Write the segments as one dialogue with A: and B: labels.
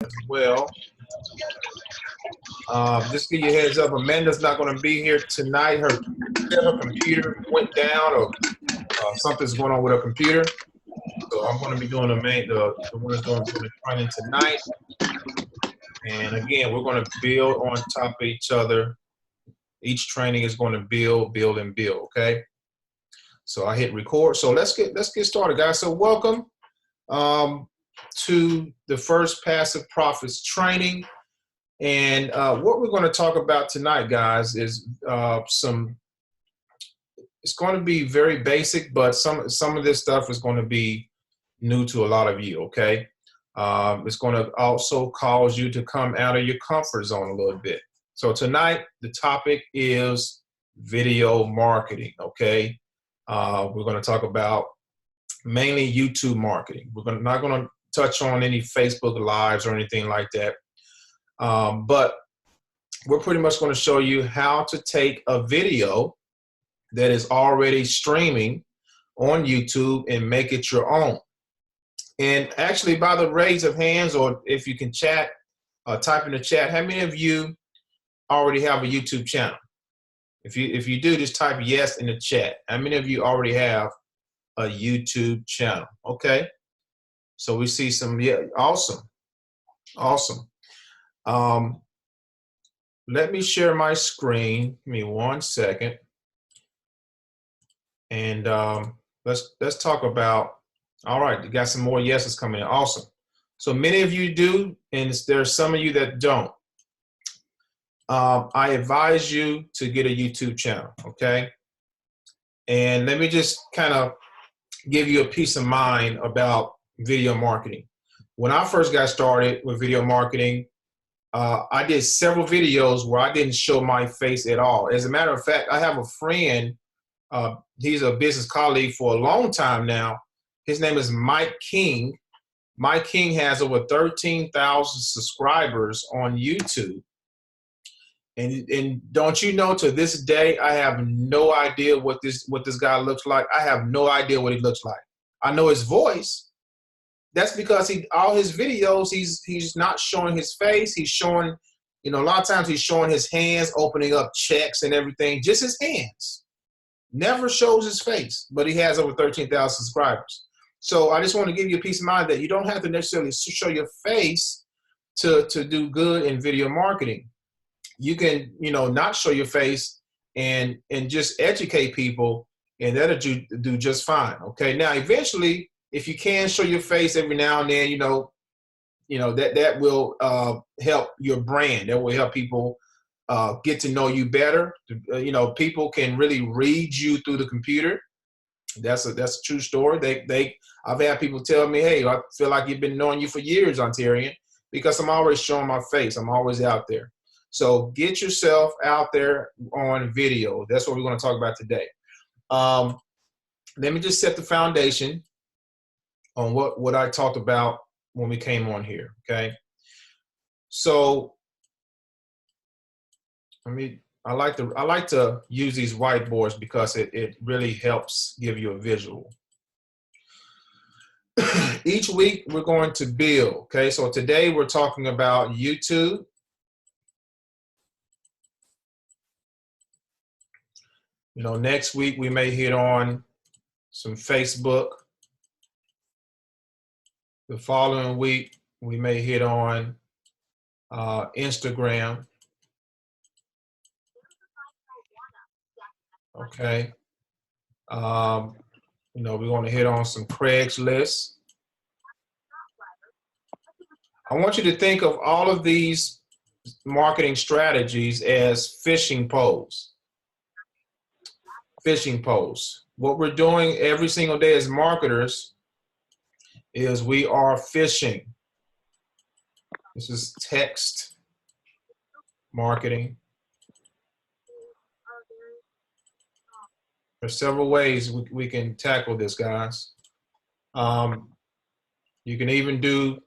A: as well. Just give you a heads up, Amanda's not going to be here tonight. Her computer went down, or something's going on with her computer. So I'm going to be doing the one that's doing the training tonight. And again, we're going to build on top of each other. Each training is going to build, and build. Okay. So I hit record. So let's get started, guys. So welcome to the first Passive Profits training. And what we're going to talk about tonight, guys, is it's going to be very basic, but some of this stuff is going to be new to a lot of you, okay? It's going to also cause you to come out of your comfort zone a little bit. So tonight, the topic is video marketing, okay? We're going to talk about mainly YouTube marketing. We're not going to touch on any Facebook Lives or anything like that. But we're pretty much going to show you how to take a video that is already streaming on YouTube and make it your own. And actually, by the raise of hands, or if you can chat, type in the chat, how many of you already have a YouTube channel? If you do, just type yes in the chat. How many of you already have a YouTube channel? Okay. So we see some, yeah, awesome. Let me share my screen. Give me 1 second. And let's talk about, all right, you got some more yeses coming in. Awesome. So many of you do, and there's some of you that don't. I advise you to get a YouTube channel, okay? And let me just kind of give you a peace of mind about video marketing. When I first got started with video marketing, I did several videos where I didn't show my face at all. As a matter of fact, I have a friend, he's a business colleague for a long time now. His name is Mike King. Mike King has over 13,000 subscribers on YouTube. And don't you know, to this day, I have no idea what this guy looks like. I have no idea what he looks like. I know his voice. That's because all his videos, he's not showing his face. He's showing, a lot of times he's showing his hands, opening up checks and everything, just his hands. Never shows his face, but he has over 13,000 subscribers. So I just want to give you a peace of mind that you don't have to necessarily show your face to do good in video marketing. You can, not show your face and just educate people, and that'll do just fine. Okay. Now, eventually, if you can show your face every now and then, that will help your brand. That will help people get to know you better. People can really read you through the computer. That's a true story. I've had people tell me, hey, I feel like you've been knowing you for years, Ontarian, because I'm always showing my face. I'm always out there. So get yourself out there on video. That's what we're going to talk about today. Let me just set the foundation on what I talked about when we came on here, okay? So I like to use these whiteboards because it really helps give you a visual. Each week we're going to build, okay? So today we're talking about YouTube. Next week we may hit on some Facebook. The following week we may hit on Instagram. Okay. We're going to hit on some Craigslist. I want you to think of all of these marketing strategies as fishing poles. Fishing poles. What we're doing every single day as marketers is we are fishing. This is text marketing. There's several ways we can tackle this, guys. You can even do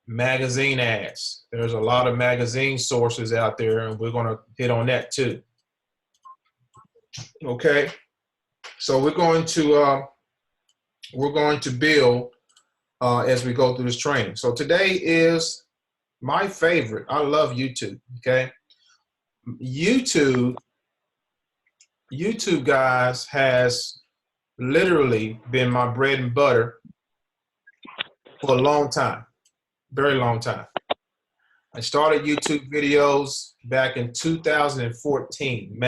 A: magazine ads. There's a lot of magazine sources out there, and we're going to hit on that too. Okay, so we're going to build as we go through this training. So today is my favorite. I love YouTube. Okay, YouTube, guys, has literally been my bread and butter for a long time, very long time. I started YouTube videos back in 2014,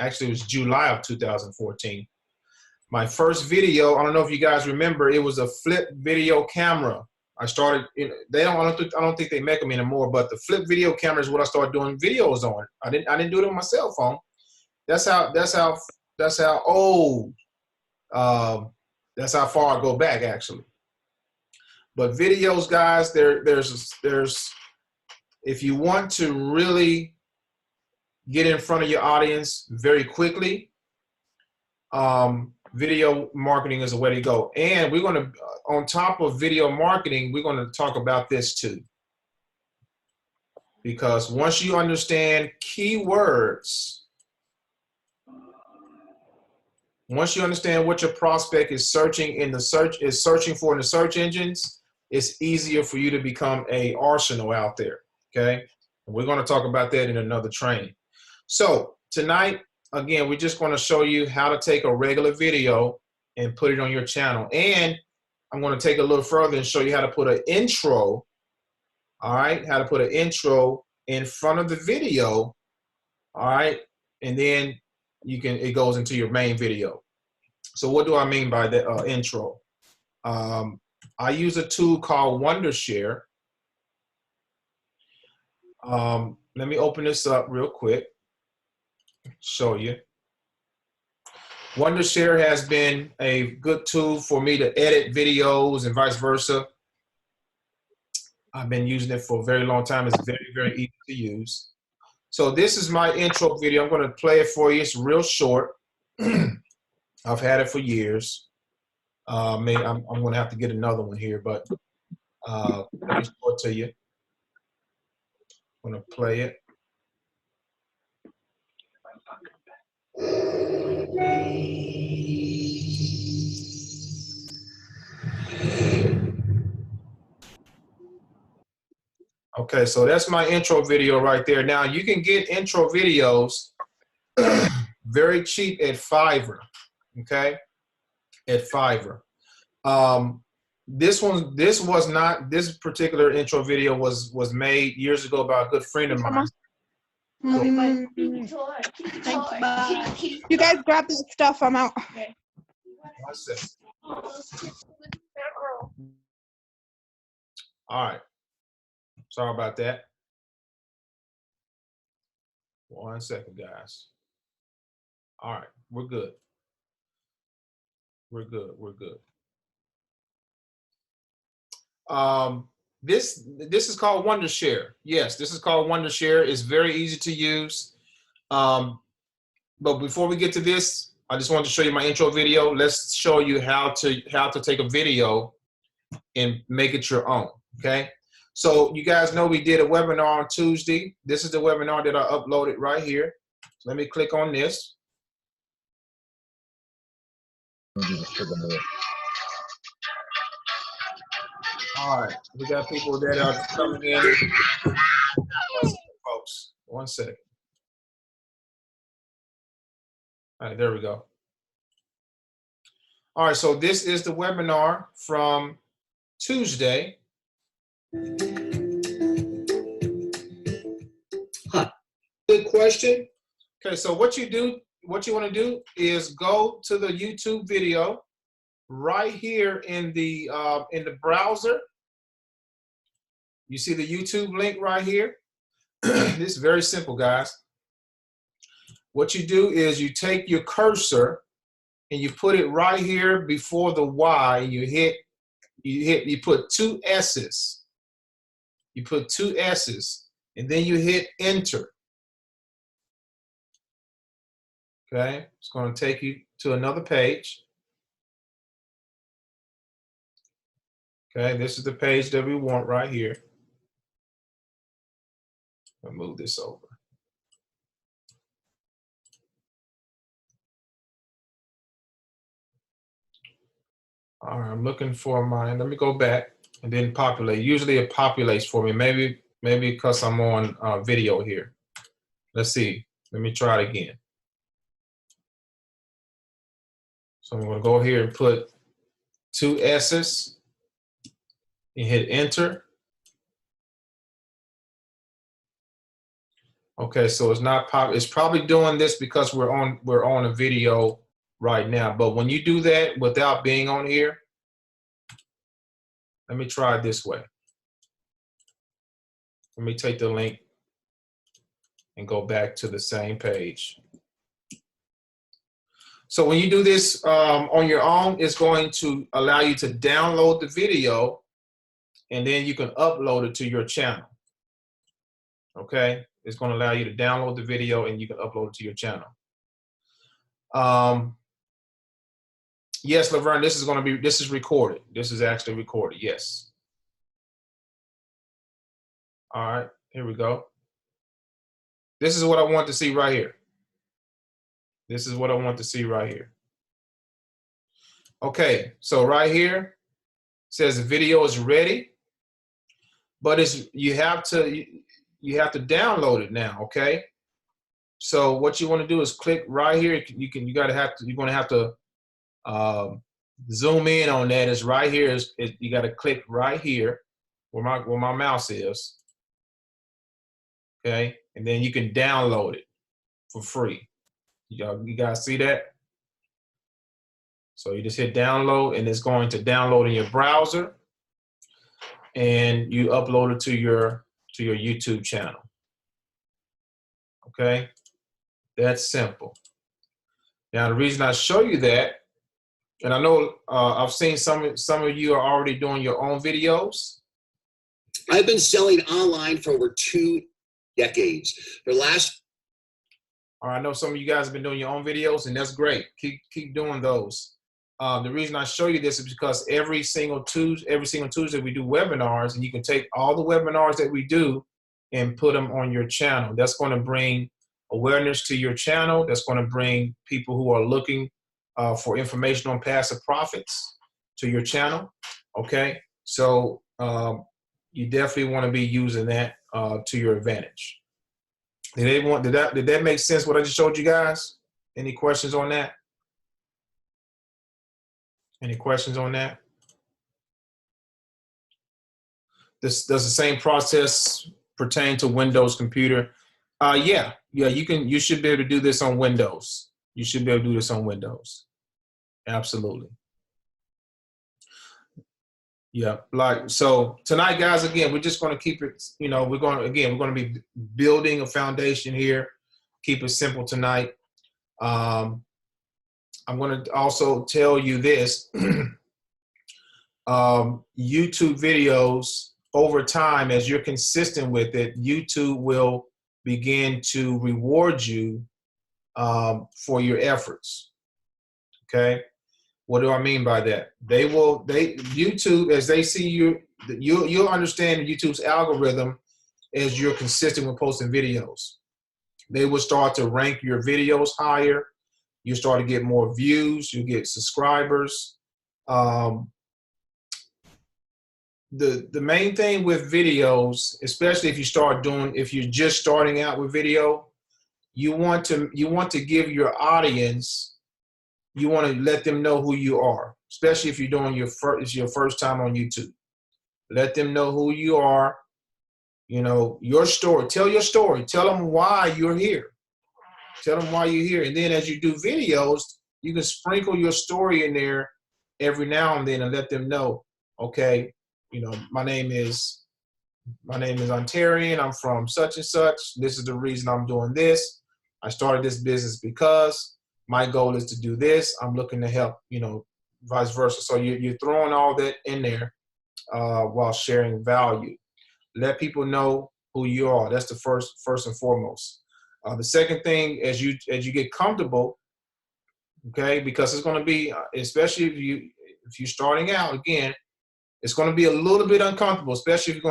A: actually it was July of 2014. My first video, I don't know if you guys remember, it was a flip video camera. I started, I don't think they make them anymore, but the flip video camera is what I started doing videos on. I didn't do it on my cell phone. That's how old, that's how far I go back actually. But videos, guys, there's if you want to really get in front of your audience very quickly, video marketing is the way to go. And we're going to, on top of video marketing, we're going to talk about this too. Because once you understand keywords, once you understand what your prospect is searching for in the search engines, it's easier for you to become an arsenal out there. Okay. We're going to talk about that in another training. So tonight, again, we're just going to show you how to take a regular video and put it on your channel. And I'm going to take a little further and show you how to put an intro. All right. How to put an intro in front of the video. All right. And then it goes into your main video. So what do I mean by the intro? I use a tool called Wondershare. Let me open this up real quick, show you. Wondershare has been a good tool for me to edit videos and vice versa. I've been using it for a very long time. It's very, very easy to use. So this is my intro video. I'm going to play it for you. It's real short. I've had it for years. I'm going to have to get another one here, but let me show it to you. I'm going to play it. Okay, so that's my intro video right there. Now you can get intro videos very cheap at Fiverr. Okay, at Fiverr. This particular intro video was made years ago by a good friend of mine.
B: You guys grab that stuff. I'm out.
A: Okay. All right. Sorry about that. 1 second, guys. All right, we're good. We're good. We're good. This is called Wondershare. Yes, this is called Wondershare. It's very easy to use. But before we get to this, I just wanted to show you my intro video. Let's show you how to take a video and make it your own. Okay. So you guys know we did a webinar on Tuesday. This is the webinar that I uploaded right here. So let me click on this. All right, we got people that are coming in. Folks, 1 second. All right, there we go. All right, so this is the webinar from Tuesday. Good question. Okay, so what you want to do is go to the YouTube video right here in the browser. You see the YouTube link right here. This is very simple, guys. What you do is you take your cursor and you put it right here before the Y. You put 2 S's. You put 2 S's, and then you hit enter. Okay, it's going to take you to another page. Okay, this is the page that we want right here. I'll move this over. All right, I'm looking for mine. Let me go back and then populate. Usually it populates for me. Maybe Maybe because I'm on video here. Let's see. Let me try it again. So I'm going to go here and put 2 S's and hit enter. Okay, so it's not pop. It's probably doing this because we're on a video right now. But when you do that without being on here, let me try it this way. Let me take the link and go back to the same page. So when you do this on your own, it's going to allow you to download the video, and then you can upload it to your channel. Okay, it's going to allow you to download the video and you can upload it to your channel. Yes, Laverne, this is recorded. This is actually recorded. Yes. All right, here we go. This is what I want to see right here. This is what I want to see right here. Okay, so right here says the video is ready, but you have to download it now. Okay, so what you want to do is click right here. You're going to have to zoom in on that. It's right here. You got to click right here where my mouse is. Okay, and then you can download it for free. You guys see that? So you just hit download, and it's going to download in your browser, and you upload it to your YouTube channel. Okay, that's simple. Now the reason I show you that, and I know I've seen some of you are already doing your own videos.
C: I've been selling online for over 2 decades. For the last
A: I know some of you guys have been doing your own videos, and that's great. Keep doing those. The reason I show you this is because every single Tuesday we do webinars, and you can take all the webinars that we do and put them on your channel. That's going to bring awareness to your channel. That's going to bring people who are looking for information on passive profits to your channel. Okay, so you definitely want to be using that to your advantage. Did that make sense what I just showed you guys? Any questions on that? Any questions on that? Does the same process pertain to Windows computer? Yeah, you should be able to do this on Windows. You should be able to do this on Windows. Absolutely. Yeah, so tonight, guys, again, we're just going to keep it, we're going to be building a foundation here. Keep it simple tonight. I'm going to also tell you this. YouTube videos, over time, as you're consistent with it, YouTube will begin to reward you for your efforts. Okay? What do I mean by that? YouTube, as they see you, you'll understand YouTube's algorithm as you're consistent with posting videos. They will start to rank your videos higher. You start to get more views. You get subscribers. The main thing with videos, especially if you're just starting out with video, you want to give your audience. You want to let them know who you are, especially if you're doing your first time on YouTube. Let them know who you are, your story. Tell your story. Tell them why you're here. Tell them why you're here. And then as you do videos, you can sprinkle your story in there every now and then and let them know, okay, my name is Ontarian. I'm from such and such. This is the reason I'm doing this. I started this business because my goal is to do this. I'm looking to help, vice versa. So you're throwing all that in there while sharing value. Let people know who you are. That's the first and foremost. The second thing, as you get comfortable, okay, because it's going to be, especially if you're starting out, again, it's going to be a little bit uncomfortable, especially if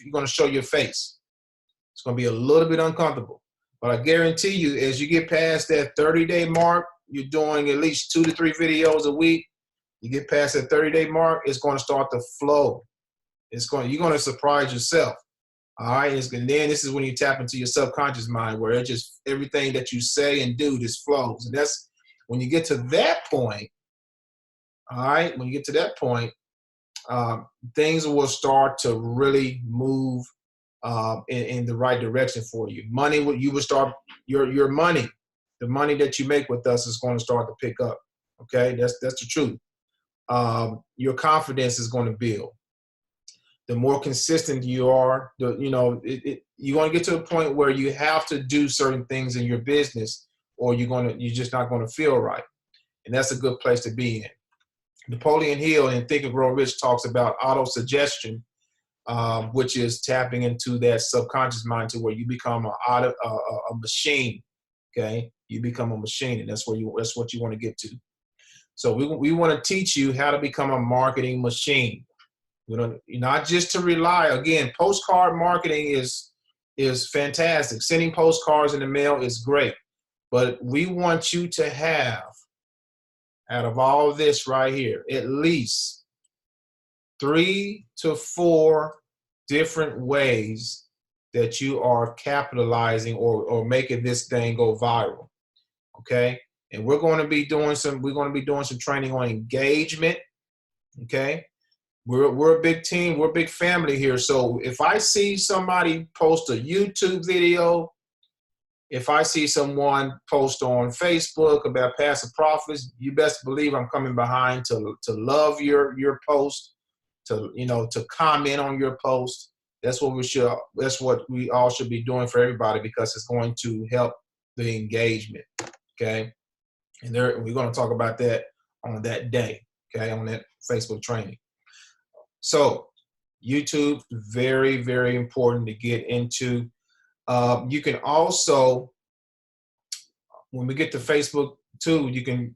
A: you're going to show your face. It's going to be a little bit uncomfortable. But I guarantee you, as you get past that 30-day mark, you're doing at least 2 to 3 videos a week. You get past that 30-day mark, it's going to start to flow. You're going to surprise yourself. All right, and then this is when you tap into your subconscious mind, where it just everything that you say and do just flows. And that's when you get to that point. All right, when you get to that point, things will start to really move in the right direction for you. Money, you will start your money, the money that you make with us is going to start to pick up. Okay, that's the truth. Your confidence is going to build. The more consistent you are, you're going to get to a point where you have to do certain things in your business, or you're just not going to feel right, and that's a good place to be in. Napoleon Hill in Think and Grow Rich talks about auto-suggestion, which is tapping into that subconscious mind to where you become a machine. Okay, you become a machine, and that's what you want to get to. So we want to teach you how to become a marketing machine. Not just to rely. Again, postcard marketing is fantastic. Sending postcards in the mail is great, but we want you to have, out of all of this right here, at least 3 to 4 different ways that you are capitalizing or making this thing go viral. Okay, and we're going to be doing some training on engagement. Okay. We're a big team. We're a big family here. So if I see somebody post a YouTube video, if I see someone post on Facebook about passive profits, you best believe I'm coming behind to love your post, to comment on your post. That's what we all should be doing for everybody, because it's going to help the engagement. Okay, and we're going to talk about that on that day. Okay, on that Facebook training. So YouTube, very, very important to get into. You can also, when we get to Facebook too,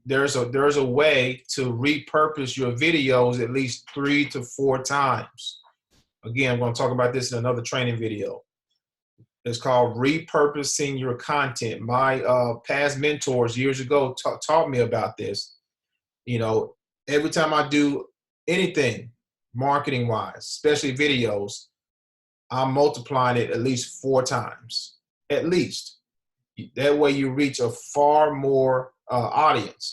A: there's a way to repurpose your videos at least 3 to 4 times. Again, I'm going to talk about this in another training video. It's called repurposing your content. My past mentors years ago taught me about this. Every time I do anything, marketing wise, especially videos, I'm multiplying it at least 4 times, at least. That way you reach a far more audience.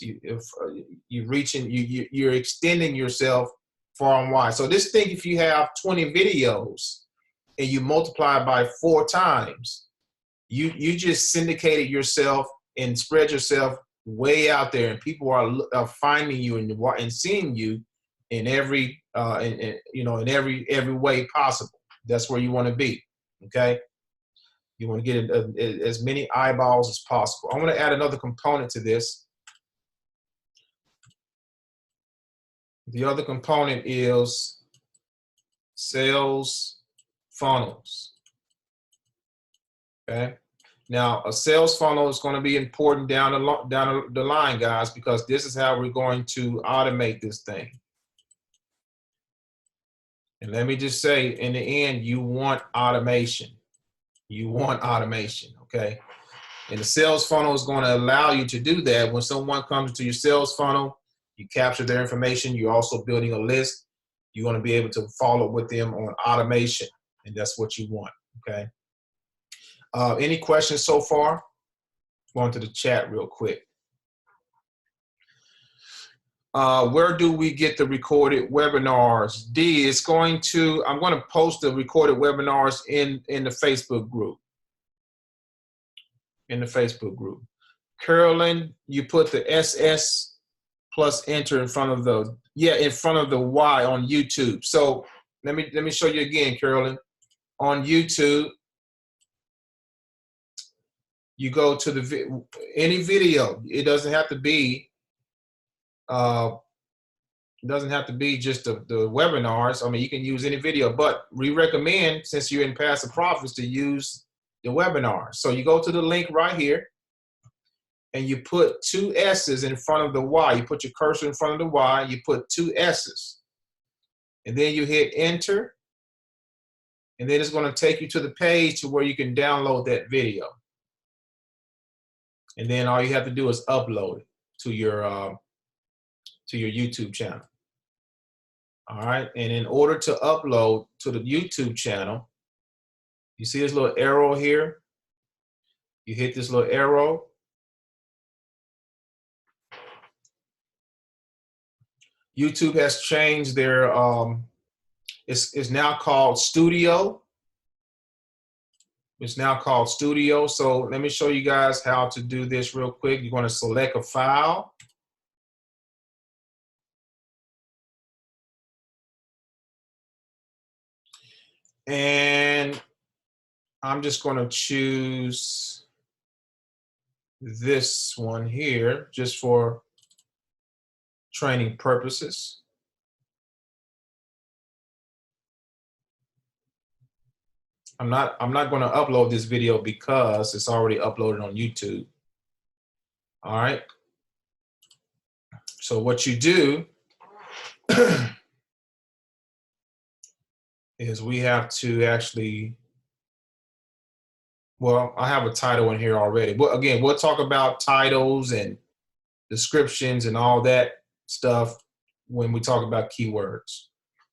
A: You're extending yourself far and wide. So just think, if you have 20 videos and you multiply it by 4 times, you just syndicated yourself and spread yourself way out there, and people are finding you and seeing you in every in every way possible. That's where you want to be. Okay, you want to get as many eyeballs as possible. I want to add another component to this. The other component is sales funnels. Okay, now a sales funnel is going to be important down the line, guys, because this is how we're going to automate this thing. And let me just say, in the end, you want automation. You want automation, okay? And the sales funnel is going to allow you to do that. When someone comes to your sales funnel, you capture their information. You're also building a list. You want to be able to follow with them on automation, and that's what you want, okay? Any questions so far? Go into the chat real quick. Where do we get the recorded webinars? I'm going to post the recorded webinars in the Facebook group. In the Facebook group. Carolyn, you put the SS plus enter in front of the Y on YouTube. So let me show you again, Carolyn. On YouTube, you go to any video. It doesn't have to be just the webinars. I mean, you can use any video, but we recommend, since you're in Passive Profits, to use the webinar. So you go to the link right here, and you put 2 S's in front of the Y. You put your cursor in front of the Y, you put 2 S's, and then you hit enter, and then it's going to take you to the page to where you can download that video. And then all you have to do is upload it to your YouTube channel. All right, and in order to upload to the YouTube channel, You see this little arrow here? You hit this little arrow. YouTube has changed their, it's now called Studio. It's now called Studio. So let me show you guys how to do this real quick. You're going to select a file. And I'm just going to choose this one here just for training purposes. I'm not going to upload this video because it's already uploaded on YouTube. All right. So what you do is we have to actually, well, I have a title in here already. But again, we'll talk about titles and descriptions and all that stuff when we talk about keywords.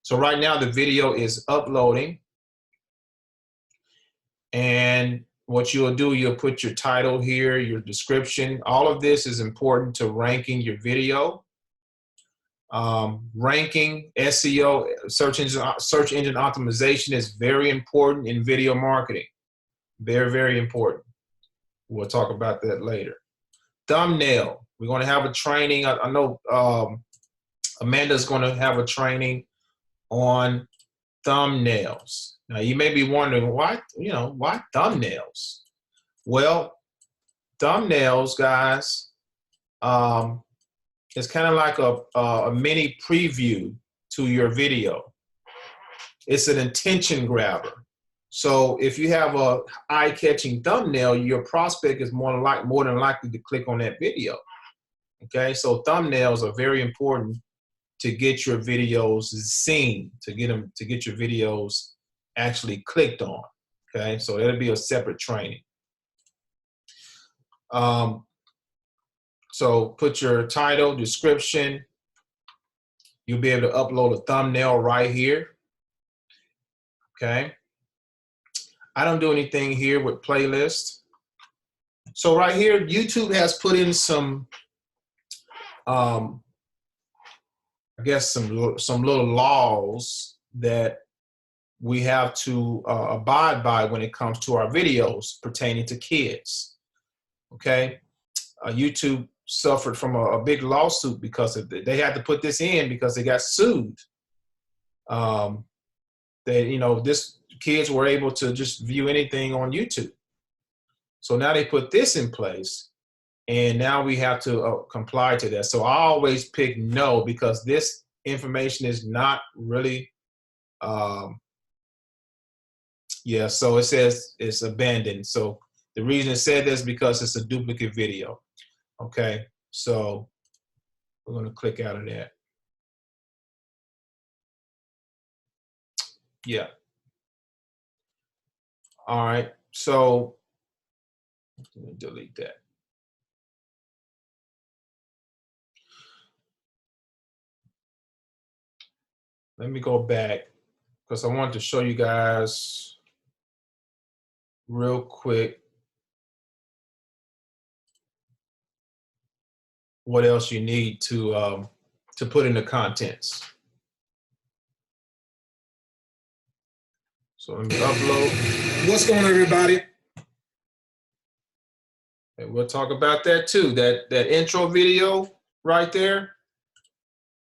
A: So right now the video is uploading. And what you'll do, you'll put your title here, your description. All of this is important to ranking your video. Ranking, SEO, search engine optimization is very important in video marketing. Very, very important. We'll talk about that later. Thumbnail. We're going to have a training. I know Amanda's going to have a training on thumbnails. Now you may be wondering why thumbnails? Well, thumbnails, guys, it's kind of like a mini preview to your video. It's an attention grabber. So if you have a eye-catching thumbnail, your prospect is more than likely to click on that video. Okay, so thumbnails are very important to get your videos seen, to get your videos actually clicked on. Okay, so that'll be a separate training. So put your title, description. You'll be able to upload a thumbnail right here. Okay. I don't do anything here with playlist. So right here, YouTube has put in some, I guess some little laws that we have to abide by when it comes to our videos pertaining to kids. Okay. YouTube suffered from a big lawsuit because of it. They had to put this in because they got sued. This kids were able to just view anything on YouTube. So now they put this in place, and now we have to comply to that. So I always pick no, because this information is not really, so it says it's abandoned. So the reason it said this is because it's a duplicate video. Okay, so we're going to click out of that. Yeah. All right, so let me delete that. Let me go back because I want to show you guys real quick what else you need to put in the contents. So let me upload.
D: What's going on, everybody?
A: And we'll talk about that too. That intro video right there,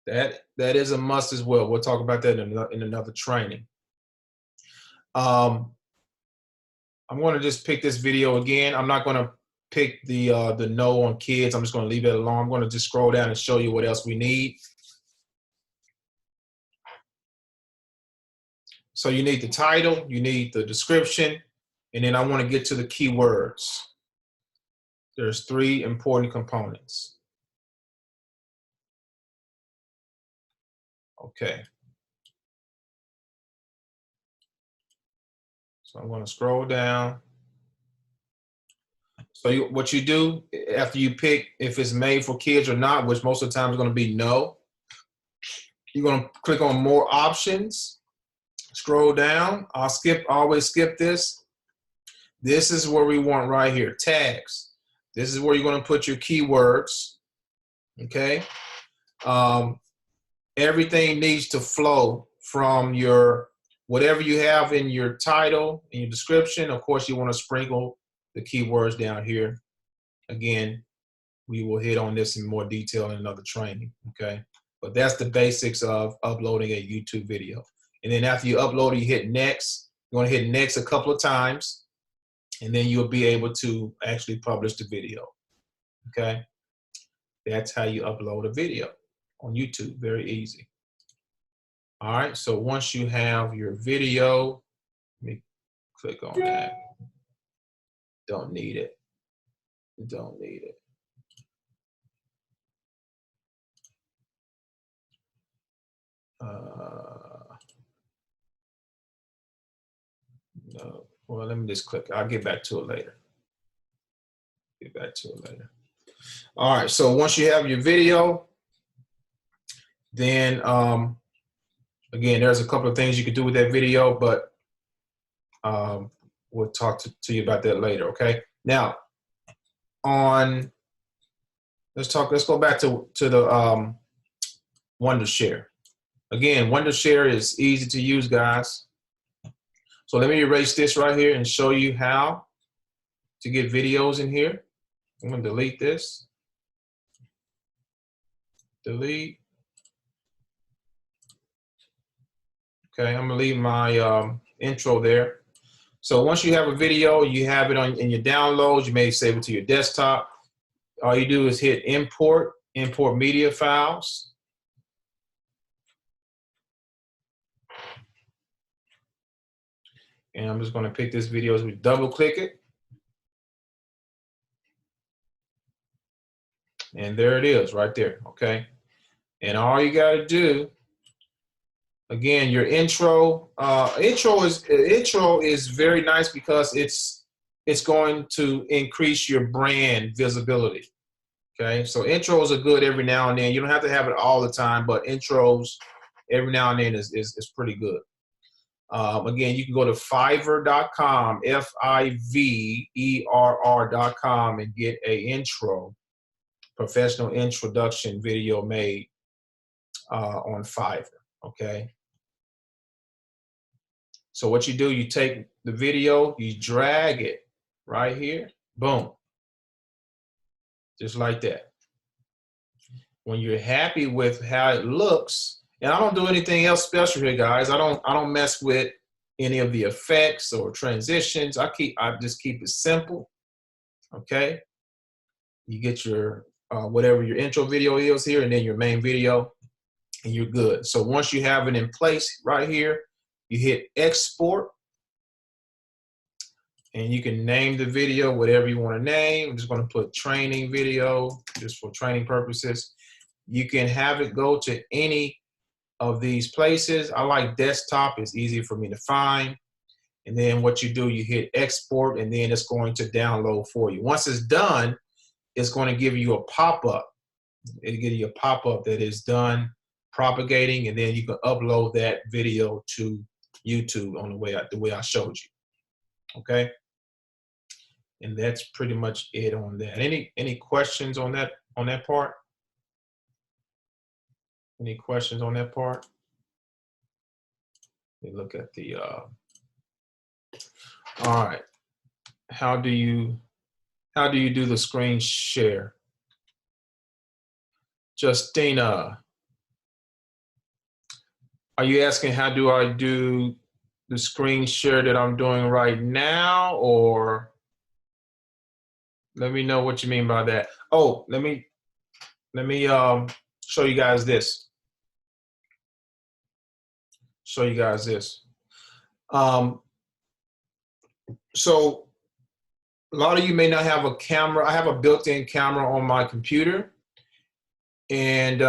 A: that is a must as well. We'll talk about that in another training. I'm going to just pick this video again. I'm not going to pick the no on kids. I'm just going to leave it alone. I'm going to just scroll down and show you what else we need. So you need the title, you need the description, and then I want to get to the keywords. There's 3 important components. Okay. So I'm going to scroll down. So what you do after you pick if it's made for kids or not, which most of the time is going to be no, you're going to click on more options. Scroll down. Always skip this. This is where we want right here, tags. This is where you're going to put your keywords, okay? Everything needs to flow from your, whatever you have in your title, in your description. Of course, you want to sprinkle the keywords down here. Again, we will hit on this in more detail in another training, okay? But that's the basics of uploading a YouTube video. And then after you upload it, you hit next. You want to hit next a couple of times, and then you'll be able to actually publish the video, okay? That's how you upload a video on YouTube, very easy. All right, so once you have your video, let me click on that. Don't need it. Don't need it. No. Well, let me just click. I'll get back to it later. Get back to it later. All right, so once you have your video, then again, there's a couple of things you could do with that video, but we'll talk to you about that later, okay? Now, let's go back to the Wondershare. Again, Wondershare is easy to use, guys. So let me erase this right here and show you how to get videos in here. I'm going to delete this. Delete. Okay, I'm going to leave my intro there. So once you have a video, you have it in your downloads, you may save it to your desktop. All you do is hit import media files. And I'm just going to pick this video as we double click it. And there it is right there, okay? And all you got to do, again, your intro is very nice because it's going to increase your brand visibility, okay? So intros are good every now and then. You don't have to have it all the time, but intros every now and then is pretty good. Again, you can go to Fiverr.com, Fiverr.com, and get a professional introduction video made on Fiverr, okay? So what you do, you take the video, you drag it right here, boom, just like that. When you're happy with how it looks, and I don't do anything else special here, guys. I don't mess with any of the effects or transitions. I just keep it simple, okay? You get your whatever your intro video is here, and then your main video, and you're good. So once you have it in place right here, you hit export, and you can name the video whatever you want to name. I'm just going to put training video just for training purposes. You can have it go to any of these places. I like desktop, it's easy for me to find. And then what you do, you hit export, and then it's going to download for you. Once it's done, it's going to give you a pop-up. It'll give you a pop-up that is done propagating, and then you can upload that video to YouTube on the way I showed you. Okay? And that's pretty much it on that. Any questions on that part? Any questions on that part? Let me look at the all right. How do you do the screen share? Justina, are you asking how do I do the screen share that I'm doing right now, or let me know what you mean by that. Oh, let me show you guys this. Show you guys this. So a lot of you may not have a camera. I have a built-in camera on my computer, and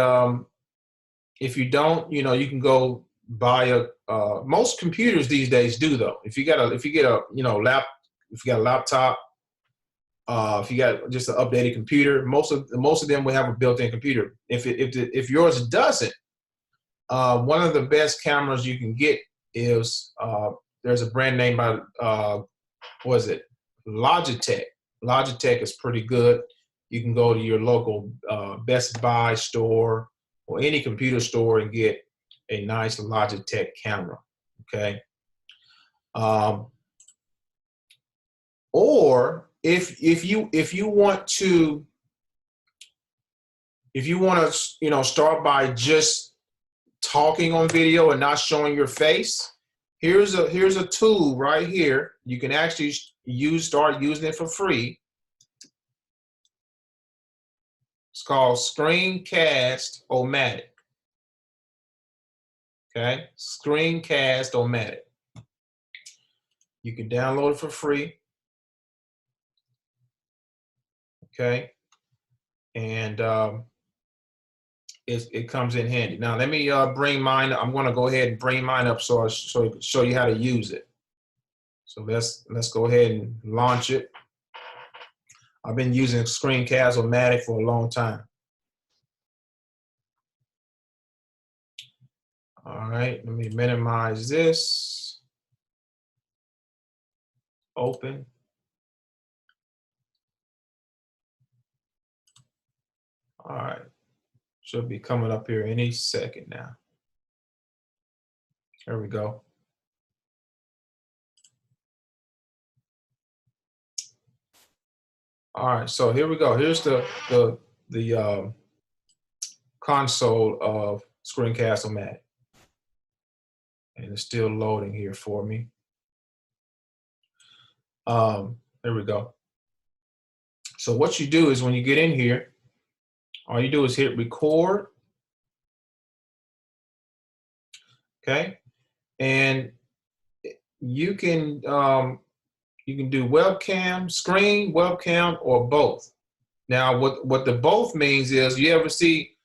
A: if you don't, you can go buy a. Most computers these days do though. If you get a laptop, if you got just an updated computer, most of them will have a built-in computer. If yours doesn't, one of the best cameras you can get is there's a brand name by what is it? Logitech. Logitech is pretty good. You can go to your local Best Buy store or any computer store and get a nice Logitech camera. Okay. Or if you want to start by just talking on video and not showing your face, here's a tool right here. You can actually start using it for free. It's called Screencast-O-Matic. Okay, Screencast-O-Matic. You can download it for free. Okay, and it comes in handy. Now let me bring mine. I'm going to go ahead and bring mine up so I show you how to use it. So let's go ahead and launch it. I've been using Screencast-O-Matic for a long time. All right, let me minimize this. Open. All right, should be coming up here any second now. There we go. All right, so here we go. Here's the console of Screencast-O-Matic, and it's still loading here for me. There we go. So what you do is when you get in here, all you do is hit record. Okay, and you can do webcam, screen, webcam, or both. Now, what the both means is, you ever see,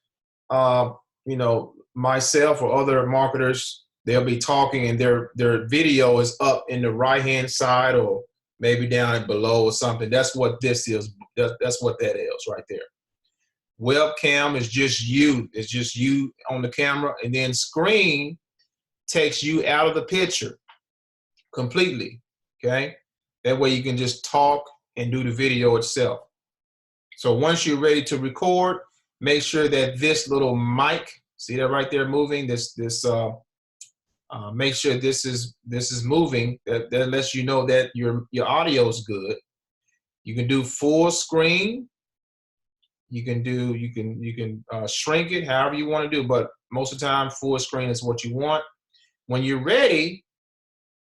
A: myself or other marketers, they'll be talking and their video is up in the right-hand side or maybe down below or something. That's what this is. That's what that is right there. Webcam is just you. It's just you on the camera, and then screen takes you out of the picture completely. Okay, that way you can just talk and do the video itself. So once you're ready to record, make sure that this little mic, see that right there moving, make sure this is moving. That lets you know that your audio is good. You can do full screen. You can shrink it however you want to do, but most of the time full screen is what you want. When you're ready,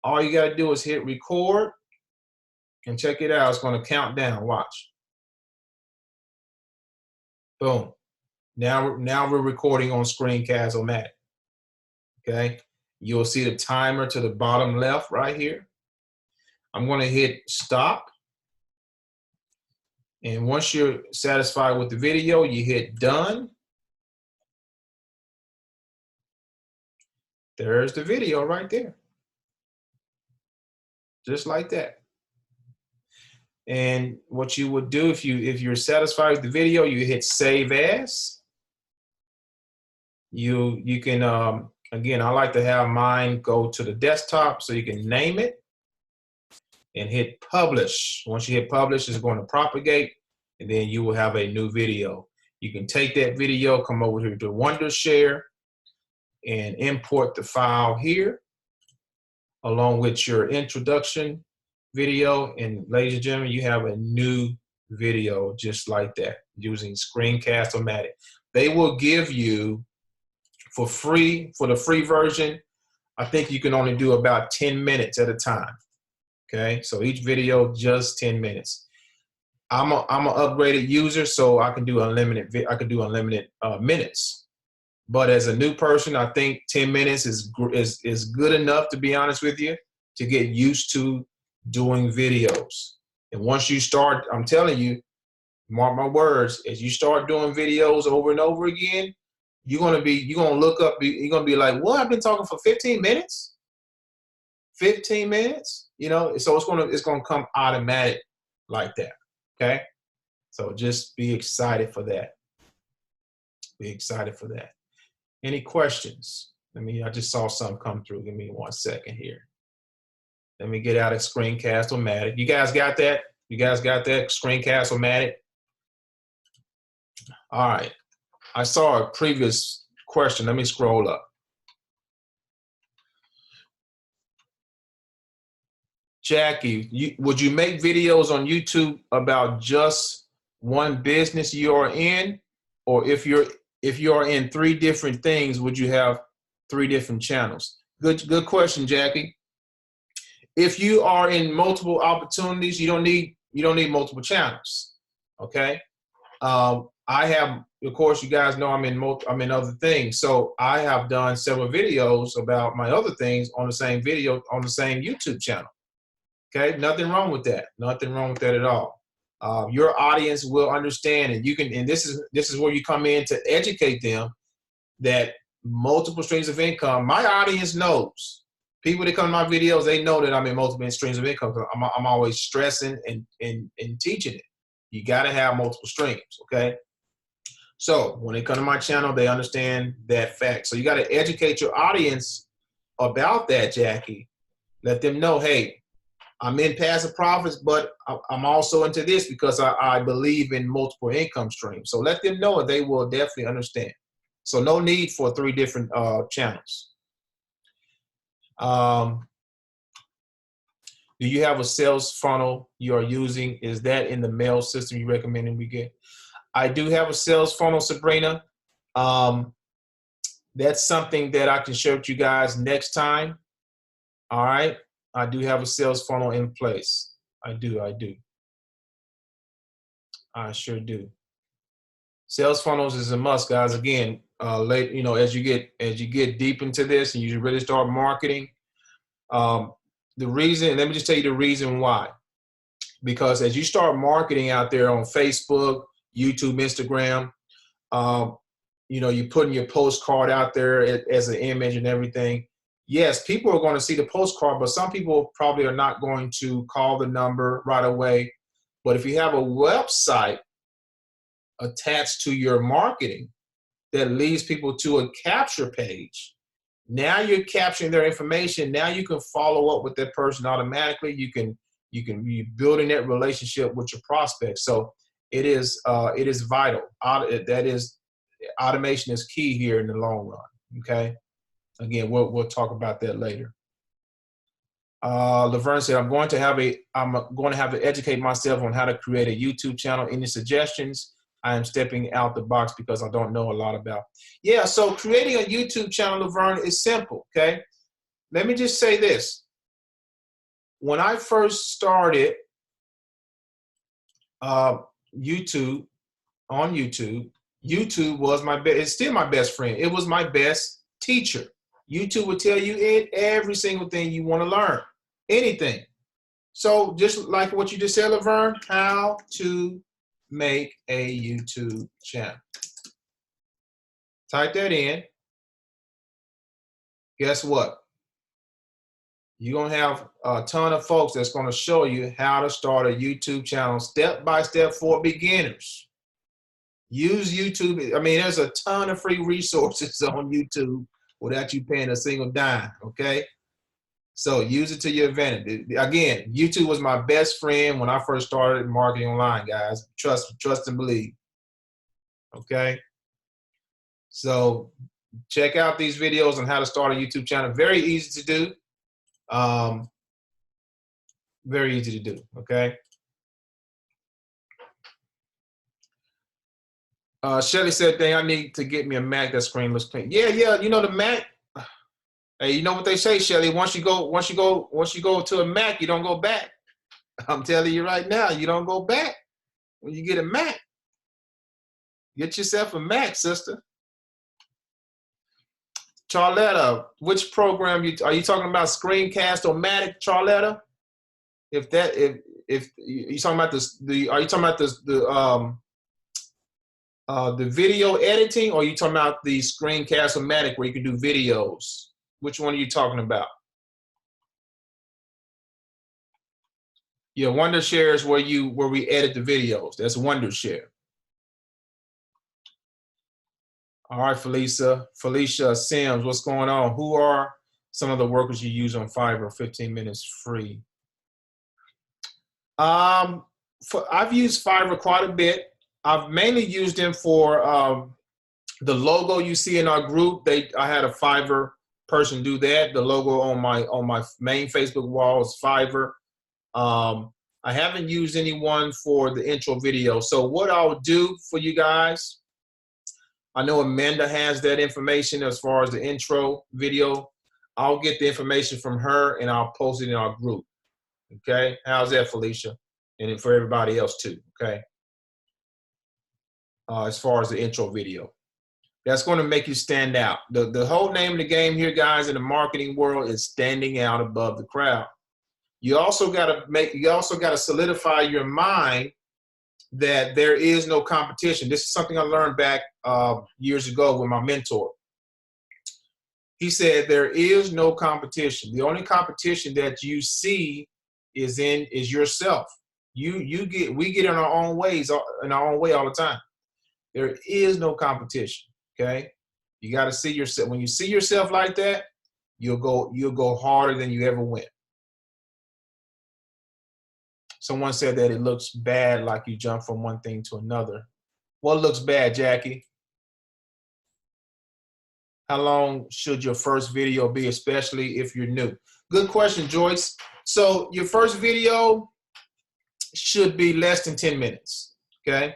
A: all you got to do is hit record and check it out. It's going to count down. Watch. Boom. Now we're recording on Screencast-O-Matic. Okay. You'll see the timer to the bottom left right here. I'm going to hit stop. And once you're satisfied with the video, you hit done. There's the video right there. Just like that. And what you would do if you're satisfied with the video, you hit save as. You can again, I like to have mine go to the desktop so you can name it and hit publish. Once you hit publish, it's going to propagate, and then you will have a new video. You can take that video, come over here to Wondershare, and import the file here along with your introduction video. And ladies and gentlemen, you have a new video just like that using Screencast-O-Matic. They will give you for free, for the free version, I think you can only do about 10 minutes at a time. Okay, so each video just 10 minutes. I'm an upgraded user, so I can do unlimited. Minutes. But as a new person, I think 10 minutes is good enough, to be honest with you, to get used to doing videos. And once you start, I'm telling you, mark my words, as you start doing videos over and over again, you're gonna look up, you're gonna be like, what? I've been talking for 15 minutes? 15 minutes? You know, so it's gonna come automatic like that. Okay? So just be excited for that. Be excited for that. Any questions? I just saw something come through. Give me 1 second here. Let me get out of Screencast-O-Matic. You guys got that? You guys got that? Screencast-O-Matic? All right. I saw a previous question. Let me scroll up. Jackie, would you make videos on YouTube about just one business you are in? Or if you're in 3 different things, would you have 3 different channels? Good question, Jackie. If you are in multiple opportunities, you don't need multiple channels. Okay. I have, of course, you guys know I'm in other things. So I have done several videos about my other things on the same video on the same YouTube channel. Okay, nothing wrong with that. Nothing wrong with that at all. Your audience will understand, and you can. And this is where you come in to educate them that multiple streams of income. My audience knows. People that come to my videos, they know that I'm in multiple streams of income. I'm always stressing and teaching it. You got to have multiple streams. Okay. So when they come to my channel, they understand that fact. So you got to educate your audience about that, Jackie. Let them know, hey, I'm in passive profits, but I'm also into this because I believe in multiple income streams. So let them know, and they will definitely understand. So no need for 3 different channels. Do you have a sales funnel you are using? Is that in the mail system you recommend we get? I do have a sales funnel, Sabrina. That's something that I can share with you guys next time. All right. I do have a sales funnel in place. I do. I sure do. Sales funnels is a must, guys. Again, as you get deep into this and you really start marketing, the reason, let me just tell you the reason why. Because as you start marketing out there on Facebook, YouTube, Instagram, you're putting your postcard out there as an image and everything. Yes, people are going to see the postcard, but some people probably are not going to call the number right away. But if you have a website attached to your marketing that leads people to a capture page, now you're capturing their information. Now you can follow up with that person automatically. You can be building that relationship with your prospects. So it is vital. That is, automation is key here in the long run. Okay. Again, we'll talk about that later. Laverne said, I'm going to have to educate myself on how to create a YouTube channel. Any suggestions? I am stepping out the box because I don't know a lot about. Yeah, so creating a YouTube channel, Laverne, is simple. Okay. Let me just say this. When I first started YouTube was it's still my best friend. It was my best teacher. YouTube will tell you every single thing you want to learn, anything. So just like what you just said, Laverne, how to make a YouTube channel. Type that in. Guess what? You're going to have a ton of folks that's going to show you how to start a YouTube channel step by step for beginners. Use YouTube. I mean, there's a ton of free resources on YouTube without you paying a single dime, okay? So use it to your advantage. Again, YouTube was my best friend when I first started marketing online, guys. Trust and believe, okay? So check out these videos on how to start a YouTube channel. Very easy to do. Very easy to do, okay? Shelly said, dang, I need to get me a Mac that screen looks clean. Yeah, the Mac. Hey, you know what they say, Shelly? Once you go to a Mac, you don't go back. I'm telling you right now, you don't go back when you get a Mac. Get yourself a Mac, sister. Charletta, which program are you talking about? Screencast-O-Matic, Charletta? If you talking about are you talking about the video editing, or are you talking about the Screencast-O-Matic where you can do videos? Which one are you talking about? Yeah, Wondershare is where we edit the videos. That's Wondershare. All right, Felicia Sims, what's going on? Who are some of the workers you use on Fiverr? 15 minutes free. I've used Fiverr quite a bit. I've mainly used them for the logo you see in our group. I had a Fiverr person do that. The logo on my main Facebook wall is Fiverr. I haven't used anyone for the intro video. So what I'll do for you guys, I know Amanda has that information as far as the intro video. I'll get the information from her and I'll post it in our group. Okay, how's that, Felicia? And then for everybody else too, okay? As far as the intro video. That's going to make you stand out. The whole name of the game here, guys, in the marketing world is standing out above the crowd. You also got to solidify your mind that there is no competition. This is something I learned back years ago with my mentor. He said there is no competition. The only competition that you see is yourself. We get in our own way all the time. There is no competition. Okay, you got to see yourself. When you see yourself like that, you'll go harder than you ever went. Someone said that it looks bad, like you jump from one thing to another. What looks bad, Jackie? How long should your first video be, especially if you're new? Good question, Joyce. So your first video should be less than 10 minutes. Okay,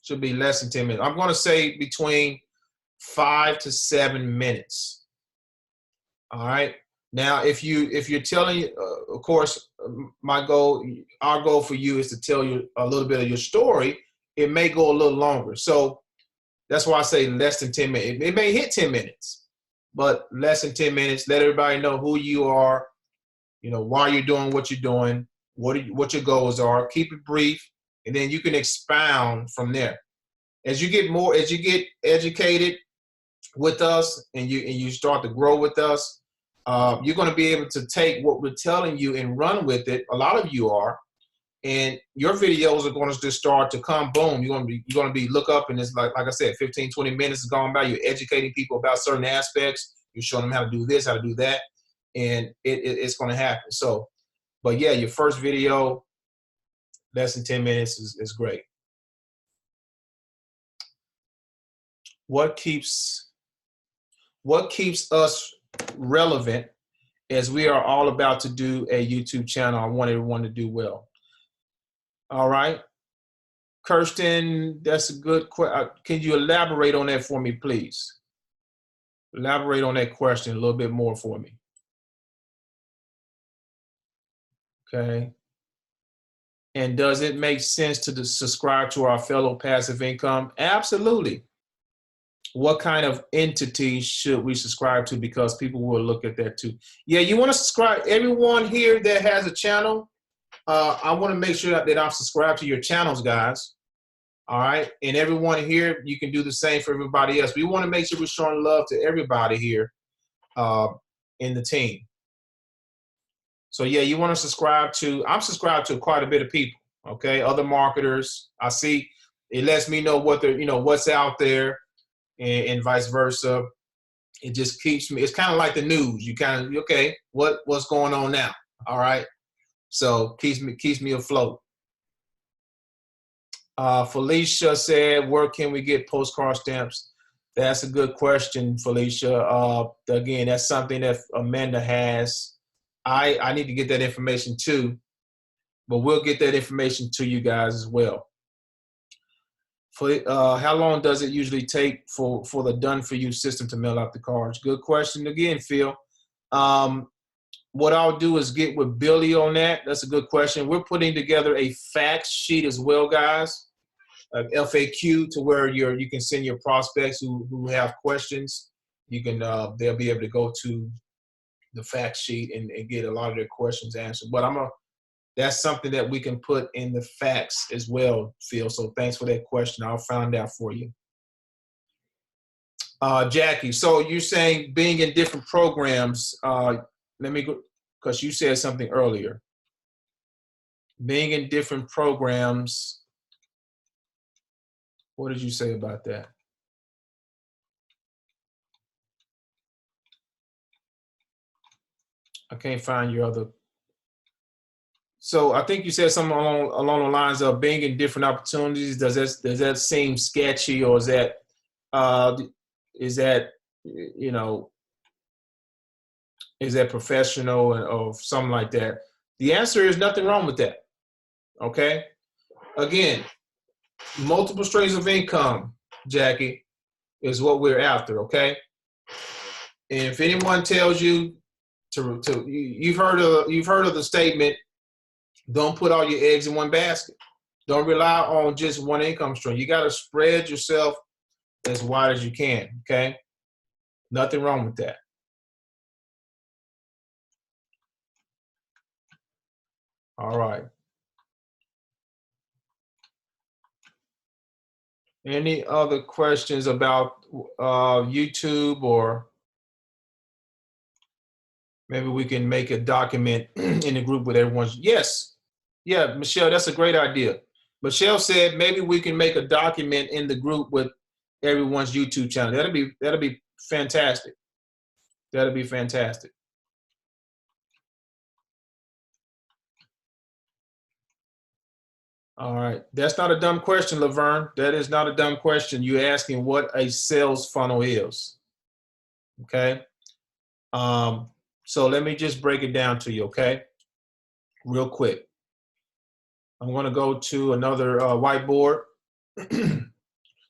A: should be less than 10 minutes. I'm going to say between 5 to 7 minutes. All right. Now, if you're telling, of course, our goal for you is to tell you a little bit of your story. It may go a little longer. So that's why I say less than 10 minutes. It may hit 10 minutes, but less than 10 minutes. Let everybody know who you are, why you're doing what you're doing, what your goals are. Keep it brief, and then you can expound from there. As you get educated with us and you start to grow with us, you're going to be able to take what we're telling you and run with it. A lot of you are, and your videos are going to just start to come. Boom, you're going to be look up, and it's like I said, 15, 20 minutes is gone by. You're educating people about certain aspects. You're showing them how to do this, how to do that, and it's going to happen. So, but yeah, your first video, less than 10 minutes is great. What keeps us relevant as we are all about to do a YouTube channel? I want everyone to do well. All right. Kirsten, that's a good question. Can you elaborate on that for me, please? Elaborate on that question a little bit more for me. Okay. And does it make sense to subscribe to our fellow passive income? Absolutely. What kind of entity should we subscribe to? Because people will look at that too. Yeah, you want to subscribe. Everyone here that has a channel, I want to make sure that I'm subscribed to your channels, guys. All right. And everyone here, you can do the same for everybody else. We want to make sure we're showing love to everybody here in the team. So yeah, you want to subscribe to, I'm subscribed to quite a bit of people. Okay. Other marketers. I see it lets me know what's out there. And vice versa. It just keeps me, it's kind of like the news. You kind of, okay, what's going on now? All right. So keeps me afloat. Felicia said, where can we get postcard stamps? That's a good question, Felicia. Again, that's something that Amanda has. I need to get that information too, but we'll get that information to you guys as well. How long does it usually take for the done-for-you system to mail out the cards? Good question again, Phil. What I'll do is get with Billy on that. That's a good question. We're putting together a fact sheet as well, guys, FAQ, to where you can send your prospects who have questions. You can they'll be able to go to the fact sheet and get a lot of their questions answered. But that's something that we can put in the facts as well, Phil. So thanks for that question. I'll find out for you. Jackie, so you're saying being in different programs. Let me go, because you said something earlier. Being in different programs. What did you say about that? I can't find your other. So I think you said something along the lines of being in different opportunities. Does that seem sketchy, or is that you know, is that professional or something like that? The answer is nothing wrong with that. Okay. Again, multiple streams of income, Jackie, is what we're after. Okay. And if anyone tells you you've heard of the statement, don't put all your eggs in one basket. Don't rely on just one income stream. You got to spread yourself as wide as you can. Okay. Nothing wrong with that. All right. Any other questions about YouTube, or maybe we can make a document in the group with everyone's? Yes. Yeah, Michelle, that's a great idea. Michelle said maybe we can make a document in the group with everyone's YouTube channel. That'll be fantastic. That'll be fantastic. All right. That's not a dumb question, Laverne. That is not a dumb question. You're asking what a sales funnel is. Okay. So let me just break it down to you, okay? Real quick. I'm going to go to another whiteboard.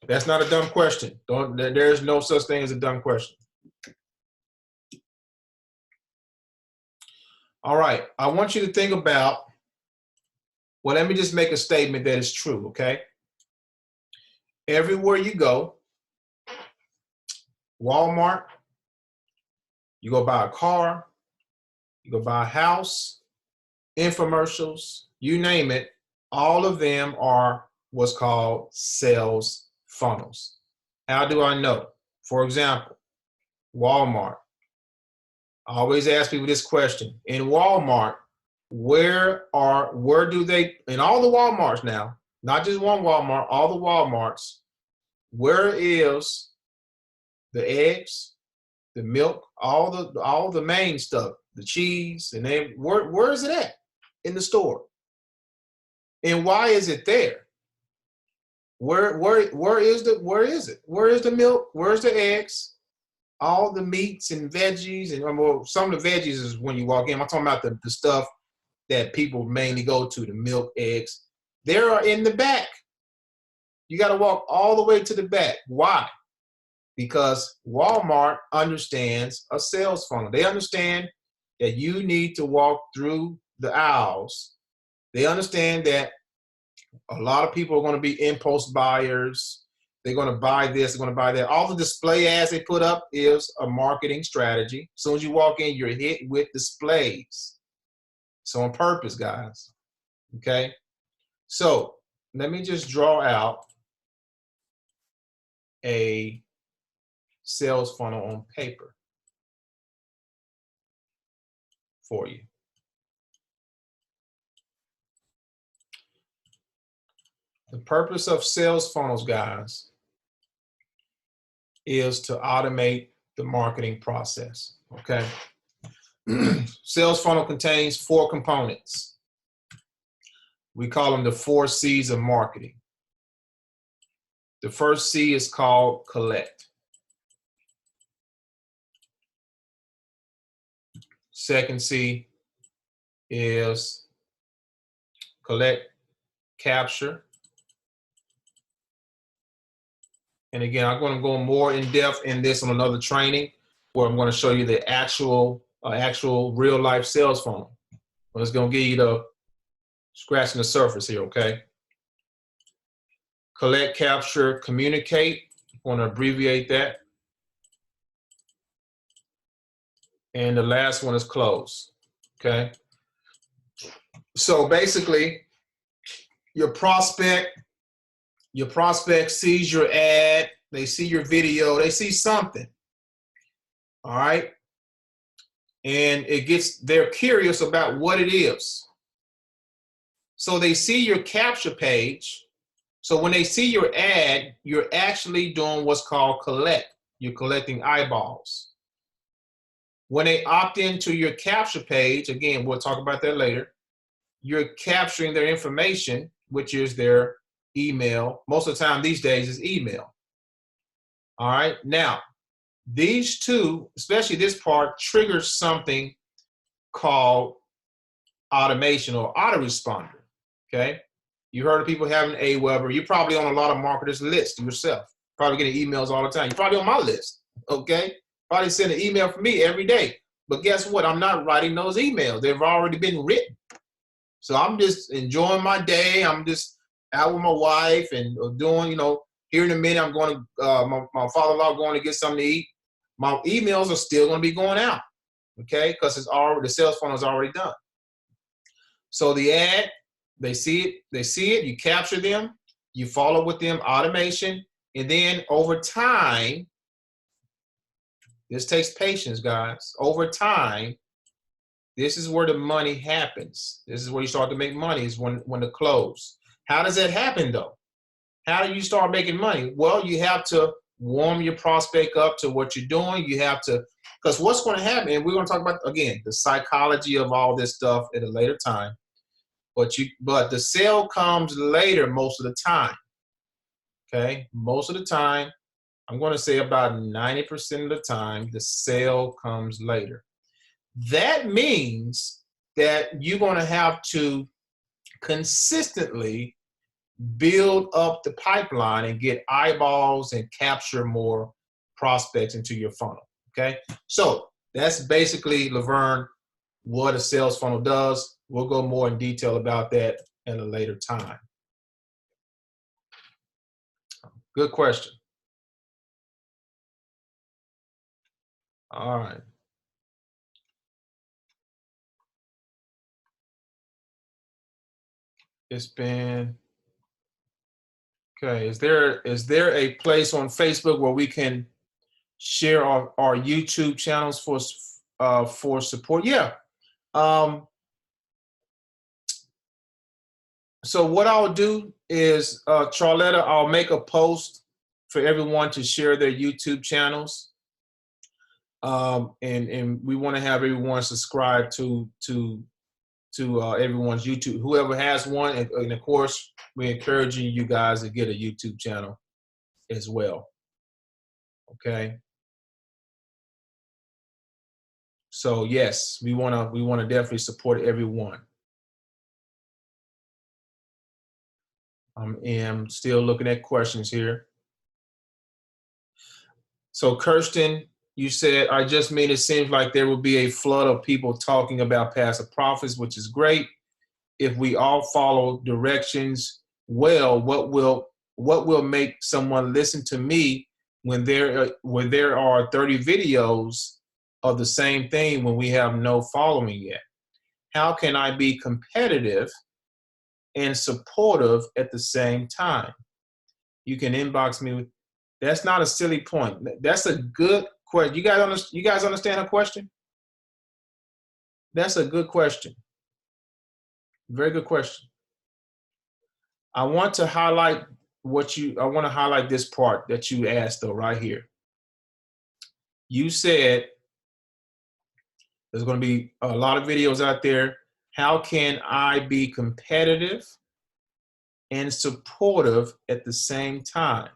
A: That's not a dumb question. There's no such thing as a dumb question. All right. I want you to think about, well, let me just make a statement that is true, okay? Everywhere you go, Walmart, you go buy a car, you go buy a house, infomercials, you name it, all of them are what's called sales funnels. How do I know? For example, Walmart. I always ask people this question. In Walmart, where do they, in all the Walmarts now, not just one Walmart, all the Walmarts, where is the eggs, the milk, all the main stuff, the cheese, and where is it at in the store? And why is it there? Where is it? Where is the milk? Where's the eggs? All the meats and veggies, and well, some of the veggies is when you walk in. I'm talking about the stuff that people mainly go to, the milk, eggs. They are in the back. You got to walk all the way to the back. Why? Because Walmart understands a sales funnel. They understand that you need to walk through the aisles. They understand that a lot of people are going to be impulse buyers. They're going to buy this, they're going to buy that. All the display ads they put up is a marketing strategy. As soon as you walk in, you're hit with displays. So on purpose, guys. Okay? So let me just draw out a sales funnel on paper for you. The purpose of sales funnels, guys, is to automate the marketing process, okay? Sales funnel contains 4 components. We call them the 4 C's of marketing. The first C is called collect. Second C is collect, capture. And again, I'm going to go more in depth in this on another training where I'm going to show you the actual real life sales funnel. But it's going to give you the scratching the surface here, okay? Collect, capture, communicate. I want to abbreviate that. And the last one is close, okay? So basically, your prospect sees your ad, they see your video, they see something, all right? And they're curious about what it is. So they see your capture page. So when they see your ad, you're actually doing what's called collect. You're collecting eyeballs. When they opt into your capture page, again, we'll talk about that later, you're capturing their information, which is their email. Most of the time these days is email. All right. Now, these two, especially this part, triggers something called automation or autoresponder. Okay. You heard of people having AWeber. You're probably on a lot of marketers' lists yourself. Probably getting emails all the time. You're probably on my list. Okay. Probably send an email from me every day. But guess what? I'm not writing those emails. They've already been written. So I'm just enjoying my day. I'm just out with my wife and doing, here in a minute, I'm going to, my father-in-law going to get something to eat. My emails are still going to be going out, okay? Because the sales funnel is already done. So the ad, they see it, you capture them, you follow with them, automation, and then over time, this takes patience, guys. Over time, this is where the money happens. This is where you start to make money, is when the close. How does that happen, though? How do you start making money? Well, you have to warm your prospect up to what you're doing. You have to, because what's going to happen, and we're going to talk about, again, the psychology of all this stuff at a later time. But the sale comes later most of the time. Okay? Most of the time, I'm going to say about 90% of the time, the sale comes later. That means that you're going to have to consistently build up the pipeline and get eyeballs and capture more prospects into your funnel. Okay, so that's basically, Laverne, what a sales funnel does. We'll go more in detail about that at a later time. Good question. All right. It's been okay. Is there a place on Facebook where we can share our YouTube channels for support? Yeah. So what I'll do is, Charletta, I'll make a post for everyone to share their YouTube channels. And we want to have everyone subscribe to everyone's YouTube. Whoever has one, and of course, we're encouraging you guys to get a YouTube channel as well. Okay. So yes, we want to definitely support everyone. I am still looking at questions here. So Kirsten, you said, I just mean it seems like there will be a flood of people talking about passive profits, which is great. If we all follow directions well, what will make someone listen to me when there are 30 videos of the same thing when we have no following yet? How can I be competitive and supportive at the same time? You can inbox me with, that's not a silly point. That's a good question. You guys understand her question? That's a good question. Very good question. I want to highlight this part that you asked, though, right here. You said there's going to be a lot of videos out there. How can I be competitive and supportive at the same time?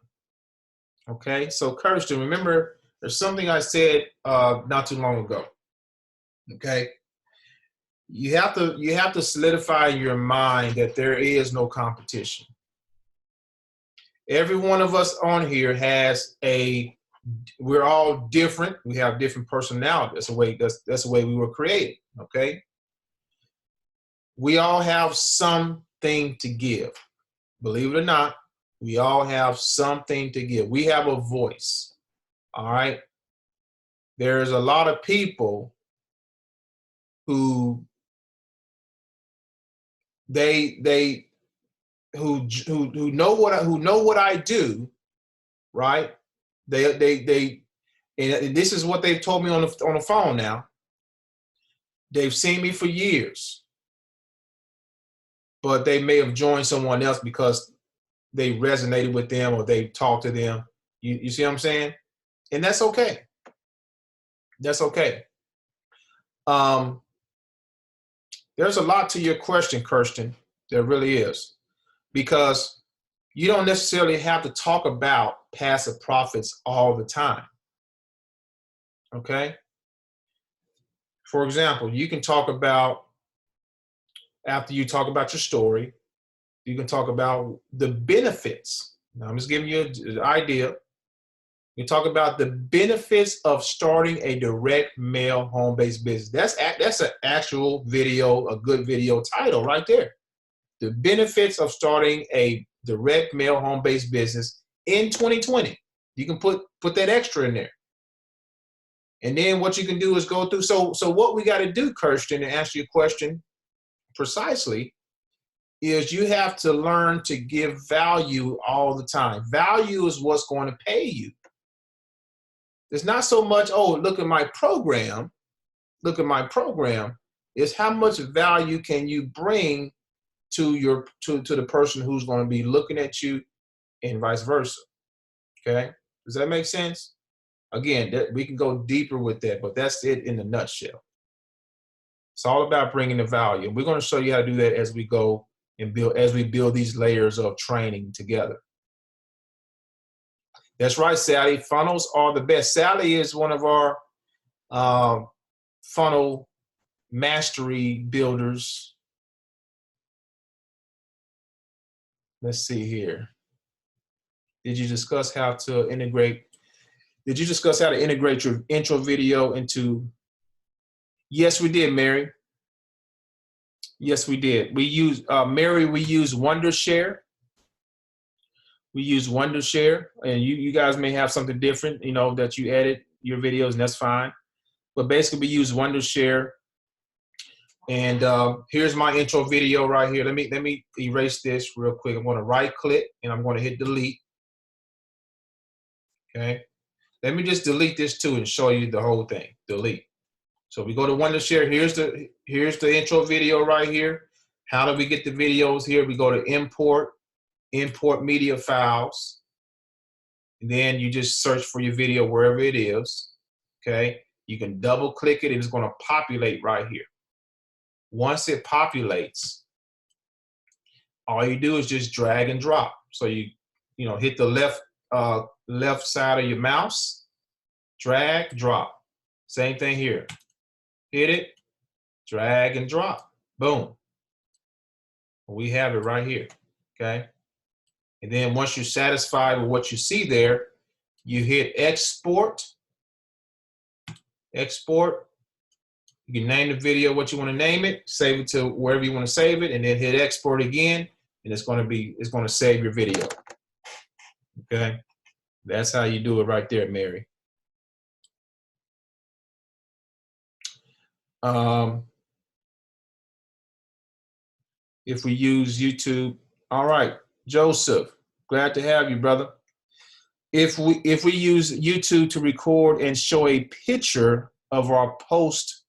A: Okay, so Kirsten, remember, there's something I said not too long ago. Okay, you have to solidify in your mind that there is no competition. Every one of us on here we're all different. We have different personalities. That's the way we were created. Okay, we all have something to give. Believe it or not, we all have something to give. We have a voice. All right. There's a lot of people who who know what I do, right? And this is what they've told me on the phone now. They've seen me for years, but they may have joined someone else because they resonated with them or they talked to them. You see what I'm saying? And that's okay. That's okay. There's a lot to your question, Kirsten. There really is. Because you don't necessarily have to talk about passive profits all the time. Okay? For example, you can talk about, after you talk about your story, you can talk about the benefits. Now, I'm just giving you an idea. You talk about the benefits of starting a direct mail home-based business. That's an actual video, a good video title right there. The benefits of starting a direct mail home-based business in 2020. You can put that extra in there. And then what you can do is go through. So what we got to do, Kirsten, to answer your question precisely, is you have to learn to give value all the time. Value is what's going to pay you. It's not so much, oh, look at my program. Look at my program. It's how much value can you bring to the person who's going to be looking at you, and vice versa. Okay? Does that make sense? Again, we can go deeper with that, but that's it in a nutshell. It's all about bringing the value. We're going to show you how to do that as we go and build these layers of training together. That's right, Sally. Funnels are the best. Sally is one of our funnel mastery builders. Let's see here. Did you discuss how to integrate your intro video into? Yes, we did, Mary. Yes, we did. We use Mary. We use Wondershare. We use Wondershare, and you guys may have something different, that you edit your videos, and that's fine. But basically, we use Wondershare. And here's my intro video right here. Let me erase this real quick. I'm going to right click and I'm going to hit delete. Okay. Let me just delete this too and show you the whole thing. Delete. So we go to Wondershare. Here's the intro video right here. How do we get the videos here? We go to import media files. And then you just search for your video wherever it is. Okay. You can double click it and it's going to populate right here. Once it populates, all you do is just drag and drop. So you hit the left side of your mouse, drag, drop. Same thing here. Hit it, drag and drop. Boom. We have it right here. Okay. And then once you're satisfied with what you see there, you hit export. Export. You can name the video what you want to name it, save it to wherever you want to save it, and then hit export again, and it's going to save your video. Okay, that's how you do it right there, Mary. If we use YouTube, all right, Joseph, glad to have you, brother. If we use YouTube to record and show a picture of our postcard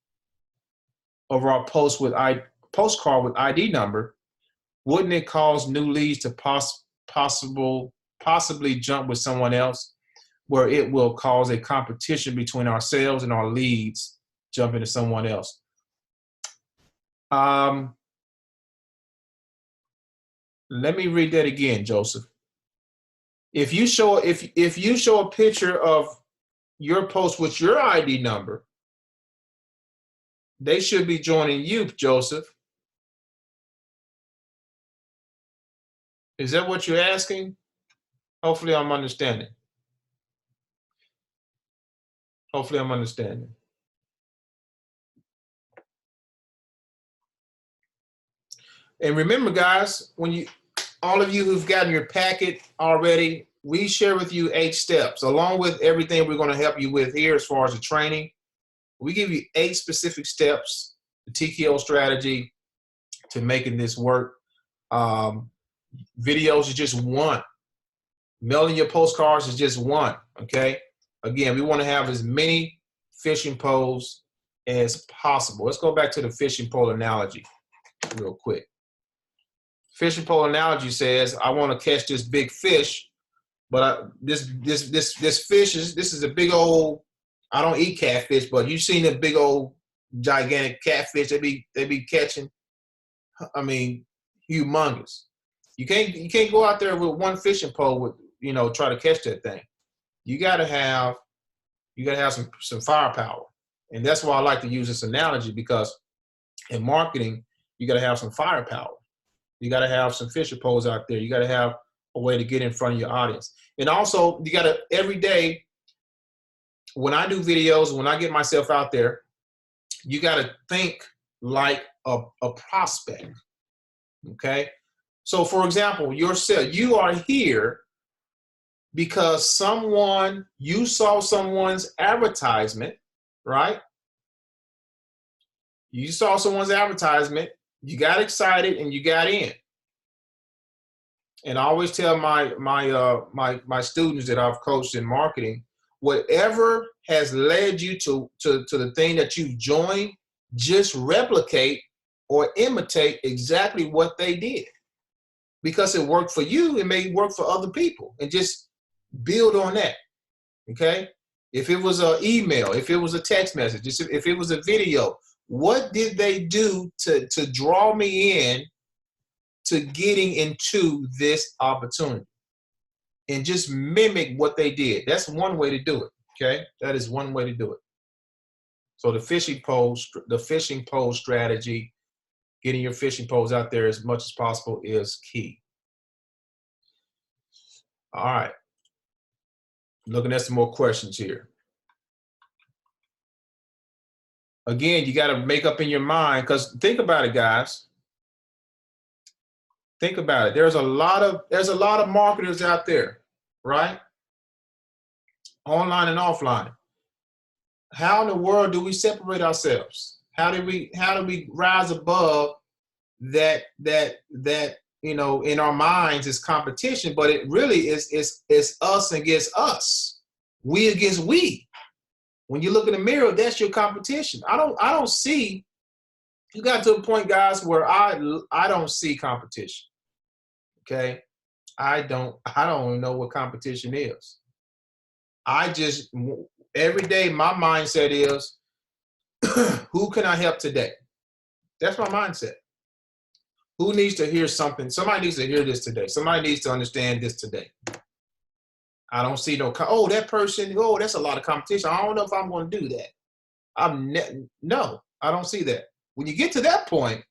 A: with ID number, wouldn't it cause new leads to possibly jump with someone else, where it will cause a competition between ourselves and our leads jumping to someone else? Let me read that again, Joseph. If you show a picture of your post with your ID number, they should be joining you, Joseph. Is that what you're asking? Hopefully I'm understanding. Hopefully I'm understanding. And remember, guys, all of you who've gotten your packet already, we share with you 8 steps, along with everything we're going to help you with here as far as the training. We give you 8 specific steps, the TKO strategy to making this work. Videos is just one. Mailing your postcards is just one, okay? Again, we want to have as many fishing poles as possible. Let's go back to the fishing pole analogy real quick. Fishing pole analogy says, I want to catch this big fish, but this fish is a big old, I don't eat catfish, but you've seen the big old gigantic catfish they be catching. I mean, humongous. You can't go out there with one fishing pole with, you know, try to catch that thing. You gotta have some firepower. And that's why I like to use this analogy, because in marketing, you gotta have some firepower. You gotta have some fishing poles out there. You gotta have a way to get in front of your audience. And also you gotta, every day when I do videos, when I get myself out there, you gotta think like a prospect. Okay. So for example, yourself, you are here because you saw someone's advertisement, right? You saw someone's advertisement, you got excited, and you got in. And I always tell my students that I've coached in marketing, whatever has led you to the thing that you've joined, just replicate or imitate exactly what they did. Because it worked for you, it may work for other people, and just build on that. Okay? If it was an email, if it was a text message, if it was a video, what did they do to draw me in to getting into this opportunity? And just mimic what they did. That's one way to do it. Okay? That is one way to do it. So the fishing pole strategy, getting your fishing poles out there as much as possible, is key. All right. Looking at some more questions here. Again, you got to make up in your mind, because think about it, guys. Think about it. There's a lot of marketers out there, right? Online and offline. How in the world do we separate ourselves? How do we rise above that, you know, in our minds is competition, but it really is us against us. We against we. When you look in the mirror, that's your competition. I don't see, you got to a point, guys, where I don't see competition. Okay? I don't know what competition is. Every day my mindset is, who can I help today? That's my mindset. Who needs to hear something? Somebody needs to hear this today. Somebody needs to understand this today. I don't see that person, that's a lot of competition. I don't know if I'm going to do that. No, I don't see that. When you get to that point,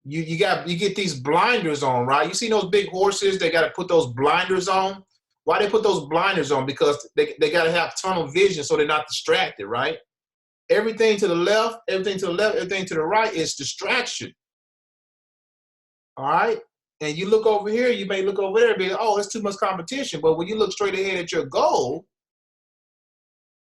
A: you get these blinders on, right? You see those big horses, they got to put those blinders on. Why they put those blinders on? Because they got to have tunnel vision so they're not distracted, right? Everything to the left, everything to the right is distraction. All right? And you look over here, you may look over there and be like, oh, it's too much competition. But when you look straight ahead at your goal,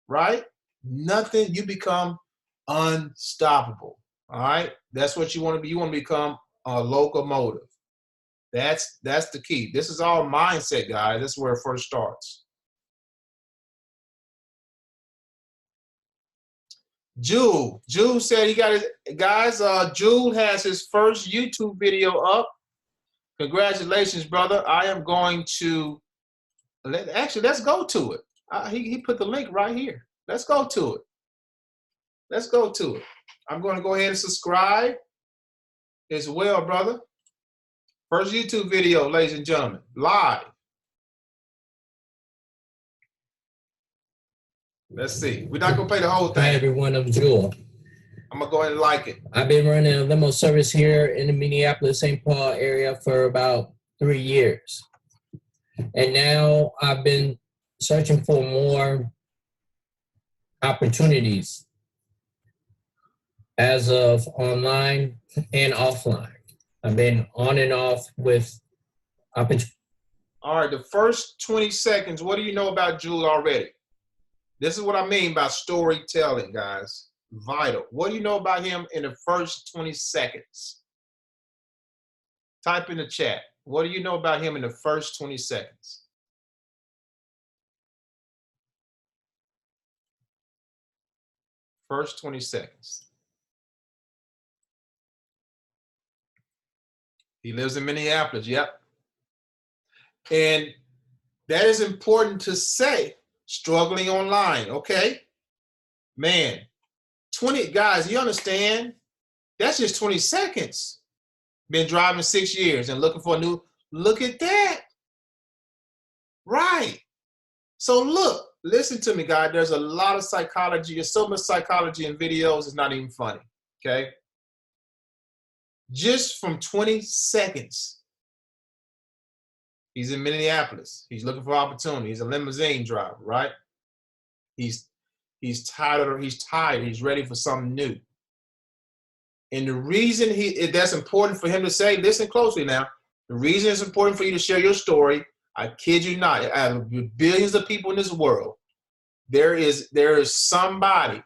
A: right? Nothing, you become unstoppable. All right? That's what you want to be. You want to become a locomotive. That's the key. This is all mindset, guys. This is where it first starts. Jewel said he got his, guys, Jewel has his first YouTube video up. Congratulations, brother. I am going to, let's go to it. He put the link right here. Let's go to it. Let's go to it. I'm going to go ahead and subscribe as well, brother. First YouTube video, ladies and gentlemen, live. Let's see. We're not going to play the whole thing.
D: Hi, everyone. I'm Jewel.
A: I'm going to go ahead and like it.
D: I've been running a limo service here in the Minneapolis-St. Paul area for about 3 years. And now I've been searching for more opportunities as of online and offline. I've been on and off with opportunities.
A: All right, the first 20 seconds, what do you know about Jewel already? This is what I mean by storytelling, guys. Vital. What do you know about him in the first 20 seconds? Type in the chat. What do you know about him in the first 20 seconds? First 20 seconds. He lives in Minneapolis, yep. And that is important to say, struggling online, okay? Man, 20 guys, you understand? That's just 20 seconds. Been driving 6 years and looking for a new, look at that. Right. So look, listen to me, guys. There's a lot of psychology. There's so much psychology in videos, it's not even funny. Okay. Just from 20 seconds. He's in Minneapolis. He's looking for opportunity. He's a limousine driver, right? He's tired. He's ready for something new. And the reason that's important for him to say, listen closely now, the reason it's important for you to share your story, I kid you not, out of billions of people in this world, there is somebody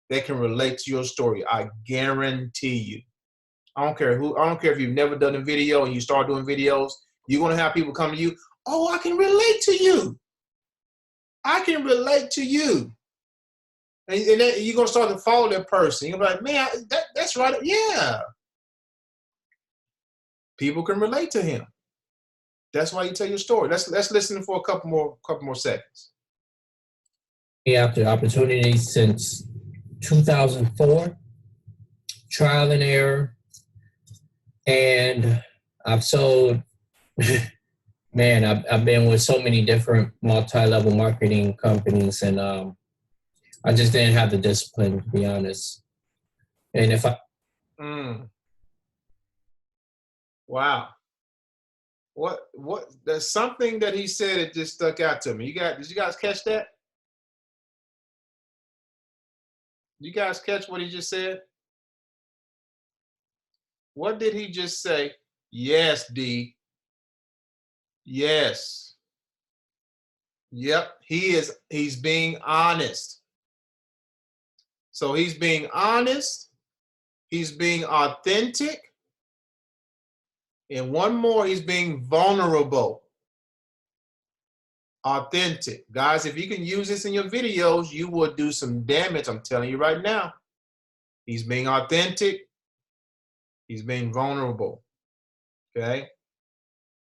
A: that can relate to your story. I guarantee you. I don't care if you've never done a video and you start doing videos, you're going to have people come to you, oh, I can relate to you. I can relate to you. And then you're going to start to follow that person. You're going to be like, man, that's right. Yeah. People can relate to him. That's why you tell your story. Let's listen for a couple more seconds.
D: After opportunity since 2004, trial and error. And I've sold, man, I've been with so many different multi-level marketing companies, and I just didn't have the discipline, to be honest. And if I...
A: Wow. What, there's something that he said that just stuck out to me. Did you guys catch that? You guys catch what he just said? What did he just say? Yes, D. Yes. Yep, he's being honest. So he's being honest, he's being authentic, and one more, he's being vulnerable. Authentic. Guys, if you can use this in your videos, you will do some damage, I'm telling you right now. He's being authentic, he's being vulnerable. Okay?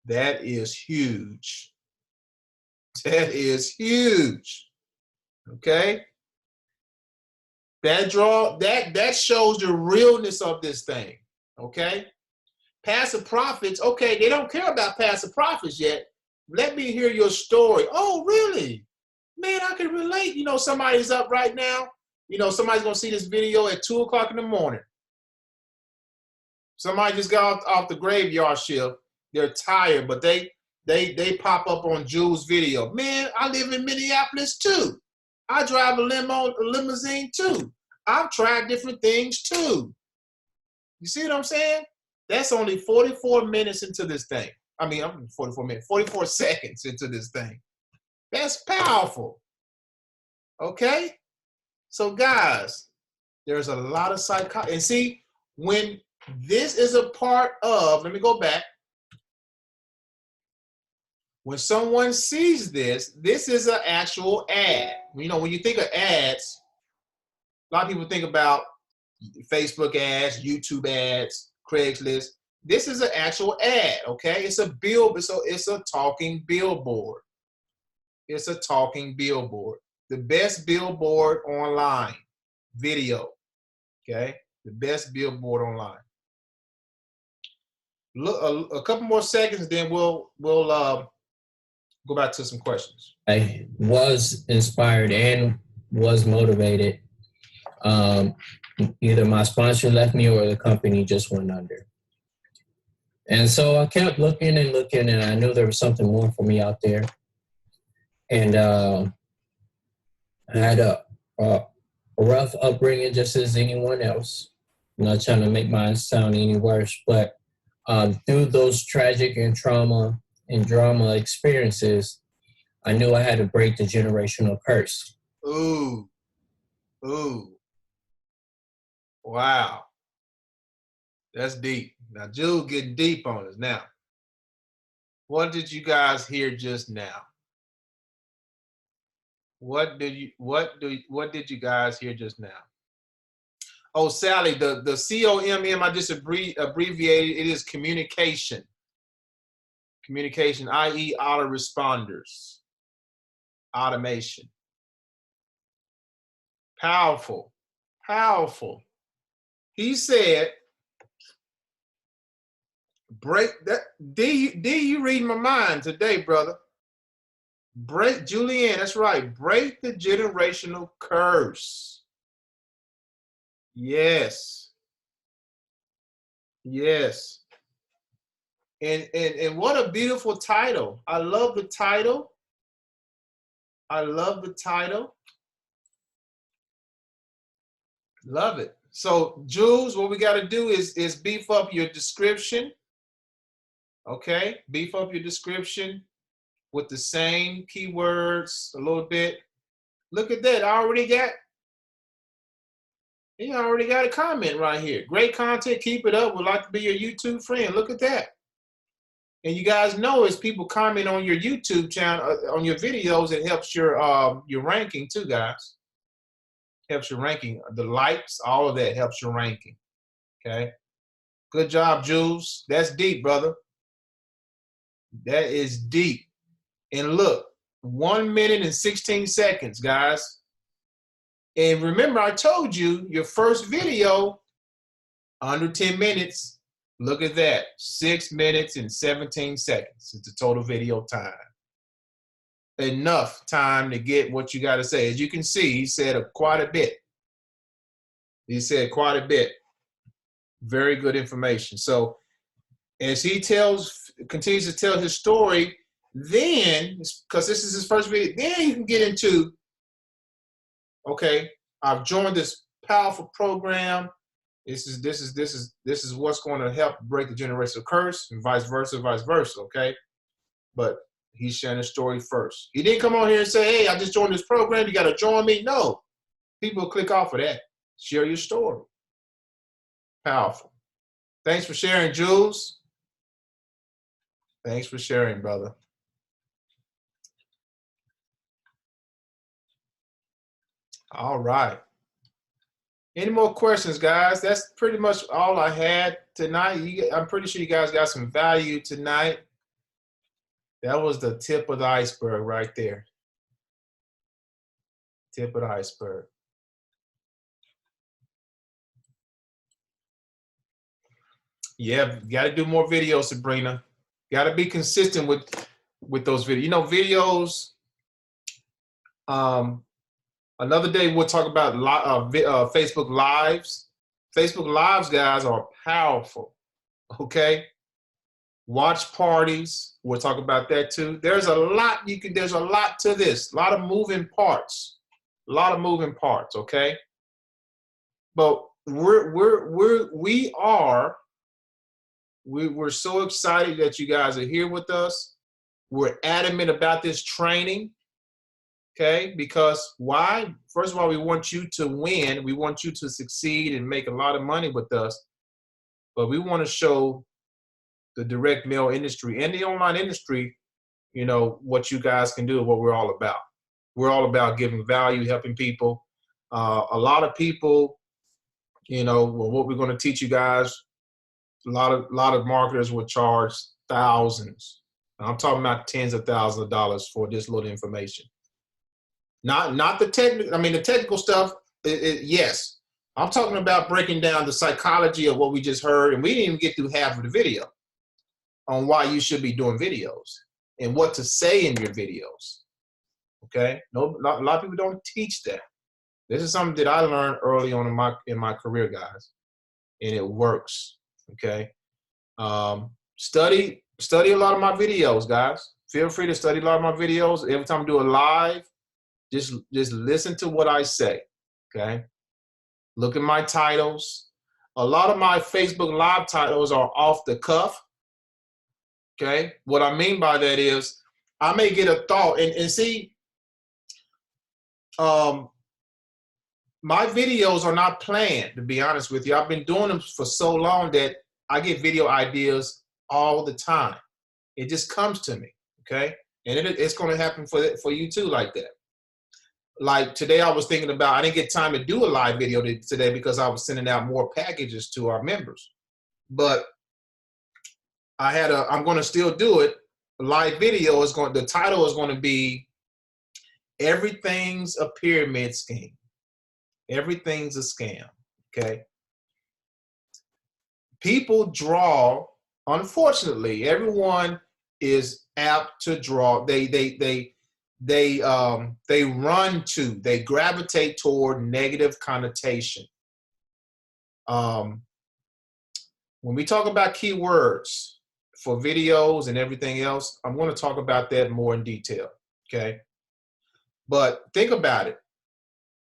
A: That is huge. That is huge. Okay? That shows the realness of this thing. Okay? Passive profits, okay, they don't care about passive profits yet. Let me hear your story. Oh, really? Man, I can relate. You know, somebody's up right now. You know, somebody's going to see this video at 2 o'clock in the morning. Somebody just got off the graveyard shift. They're tired, but they pop up on Jules' video. Man, I live in Minneapolis too. I drive a limousine too. I've tried different things too. You see what I'm saying? That's only 44 minutes into this thing. I mean, I'm 44 seconds into this thing. That's powerful. Okay? So guys, there's a lot of psychology. And see, when this is a part of, let me go back. When someone sees this, this is an actual ad. You know, when you think of ads, a lot of people think about Facebook ads, YouTube ads, Craigslist. This is an actual ad, okay? It's a it's a talking billboard. It's a talking billboard. The best billboard online, video, okay? The best billboard online. Look, a couple more seconds, then we'll go back to some questions.
D: I was inspired and was motivated. Either my sponsor left me or the company just went under. And so I kept looking, and I knew there was something more for me out there. And I had a rough upbringing just as anyone else. I'm not trying to make mine sound any worse, but through those tragic and trauma and drama experiences, I knew I had to break the generational curse.
A: Ooh. Wow. That's deep. Now, Jude getting deep on us now. What did you guys hear just now? What did you guys hear just now? Oh, Sally, the COMM I just abbreviated, it is communication. Communication, i.e. autoresponders. Automation. Powerful. Powerful. He said, break that. D, you reading my mind today, brother. Break, Julianne, that's right. Break the generational curse. Yes. Yes. And what a beautiful title. I love the title. I love the title. Love it. So, Jules, what we got to do is beef up your description. Okay? Beef up your description with the same keywords a little bit. Look at that. He already got a comment right here. Great content. Keep it up. Would like to be your YouTube friend. Look at that. And you guys know as people comment on your YouTube channel, on your videos, it helps your ranking too, guys. Helps your ranking. The likes, all of that helps your ranking. Okay. Good job, Jules. That's deep, brother. That is deep. And look, 1 minute and 16 seconds, guys. And remember, I told you your first video, under 10 minutes. Look at that. 6 minutes and 17 seconds is the total video time. Enough time to get what you got to say. As you can see, he said quite a bit. He said quite a bit. Very good information. So as he continues to tell his story, then, because this is his first video, then you can get into, okay, I've joined this powerful program. This is what's going to help break the generational curse, and vice versa, okay? But he's sharing his story first. He didn't come on here and say, hey, I just joined this program, you got to join me. No. People click off of that. Share your story. Powerful. Thanks for sharing, Jules. Thanks for sharing, brother. All right. Any more questions, guys? That's pretty much all I had tonight. I'm pretty sure you guys got some value tonight. That was the tip of the iceberg right there. Tip of the iceberg. Yeah, got to do more videos, Sabrina. Got to be consistent with those videos. You know, videos. Another day we'll talk about Facebook Lives. Facebook Lives, guys, are powerful. Okay. Watch parties. We'll talk about that too. There's a lot there's a lot to this. A lot of moving parts. Okay. But we're so excited that you guys are here with us. We're adamant about this training. Okay, because why? First of all, we want you to win. We want you to succeed and make a lot of money with us. But we want to show the direct mail industry and the online industry, you know, what you guys can do and what we're all about. We're all about giving value, helping people. A lot of people, you know, what we're going to teach you guys, a lot of marketers will charge thousands. I'm talking about tens of thousands of dollars for this little information. Not the technical. I mean, the technical stuff. Yes, I'm talking about breaking down the psychology of what we just heard, and we didn't even get through half of the video on why you should be doing videos and what to say in your videos. Okay, a lot of people don't teach that. This is something that I learned early on in my career, guys, and it works. Okay, study a lot of my videos, guys. Feel free to study a lot of my videos. Every time I do a live, just listen to what I say. Okay, look at my titles. A lot of my Facebook Live titles are off the cuff. Okay, what I mean by that is I may get a thought and see. My videos are not planned, to be honest with you. I've been doing them for so long that I get video ideas all the time. It just comes to me, okay? And it's going to happen for you too, like that. Like today, I was thinking about, I didn't get time to do a live video today because I was sending out more packages to our members. But I'm going to still do it. A live video the title is going to be Everything's a Pyramid Scheme. Everything's a scam. Okay. People draw. Unfortunately, everyone is apt to draw. They gravitate toward negative connotation. When we talk about keywords for videos and everything else, I'm going to talk about that more in detail. Okay. But think about it.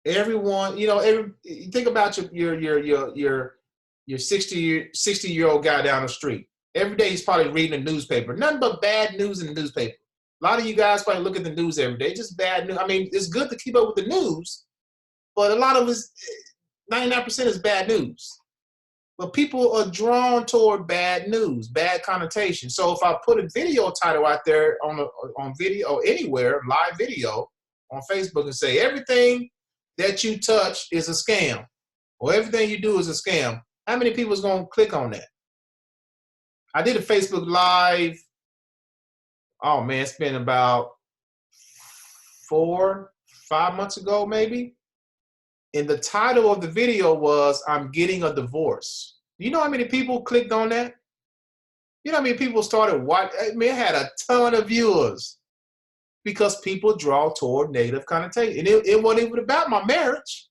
A: Everyone, think about your 60-year-old guy down the street. Every day he's probably reading the newspaper. Nothing but bad news in the newspaper. A lot of you guys probably look at the news every day. Just bad news. I mean, it's good to keep up with the news, but a lot of it, 99% is bad news. But people are drawn toward bad news, bad connotation. So if I put a video title out there on video or anywhere, live video on Facebook, and say everything that you touch is a scam, or everything you do is a scam, how many people is going to click on that? I did a Facebook Live. Oh man, it's been about 4-5 months ago, maybe. And the title of the video was, "I'm getting a divorce." You know how many people clicked on that? You know how many people started watching? I mean, it had a ton of viewers because people draw toward negative connotation. And it wasn't even about my marriage.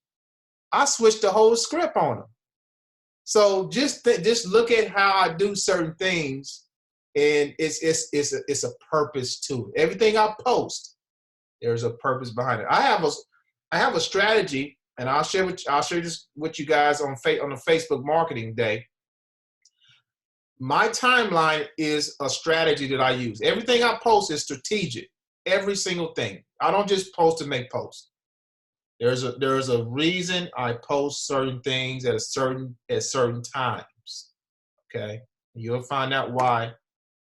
A: I switched the whole script on them. So just look at how I do certain things, and it's a purpose to it. Everything I post, there's a purpose behind it. I have a strategy, and I'll share this with you guys on the Facebook Marketing Day. My timeline is a strategy that I use. Everything I post is strategic. Every single thing. I don't just post to make posts. There's a reason I post certain things at certain times. Okay, you'll find out why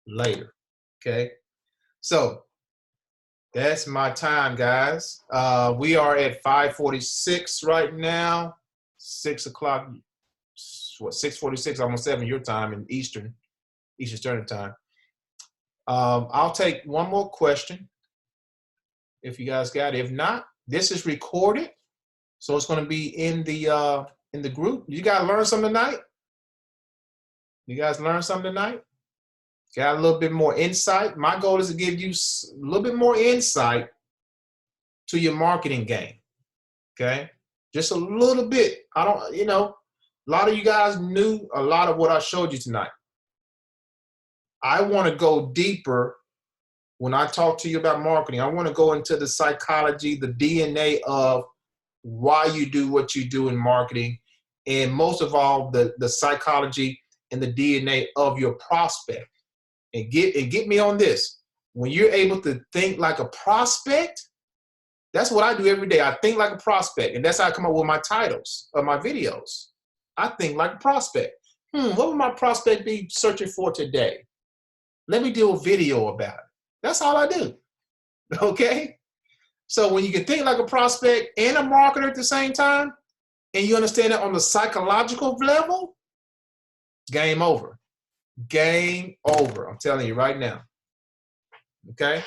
A: later. Okay, so that's my time, guys. We are at 5:46 right now. 6 o'clock. What, 6:46? Almost 7 your time in Eastern Standard Time. I'll take one more question if you guys got it. If not, this is recorded, so it's going to be in the group. You guys learn something tonight? You guys learn something tonight? Got a little bit more insight. My goal is to give you a little bit more insight to your marketing game. Okay, just a little bit. A lot of you guys knew a lot of what I showed you tonight. I want to go deeper when I talk to you about marketing. I want to go into the psychology, the DNA of why you do what you do in marketing, and most of all, the psychology and the DNA of your prospect. And get me on this. When you're able to think like a prospect, that's what I do every day. I think like a prospect, and that's how I come up with my titles of my videos. I think like a prospect. What would my prospect be searching for today? Let me do a video about it. That's all I do. Okay? So when you can think like a prospect and a marketer at the same time, and you understand it on the psychological level, game over. Game over. I'm telling you right now. Okay?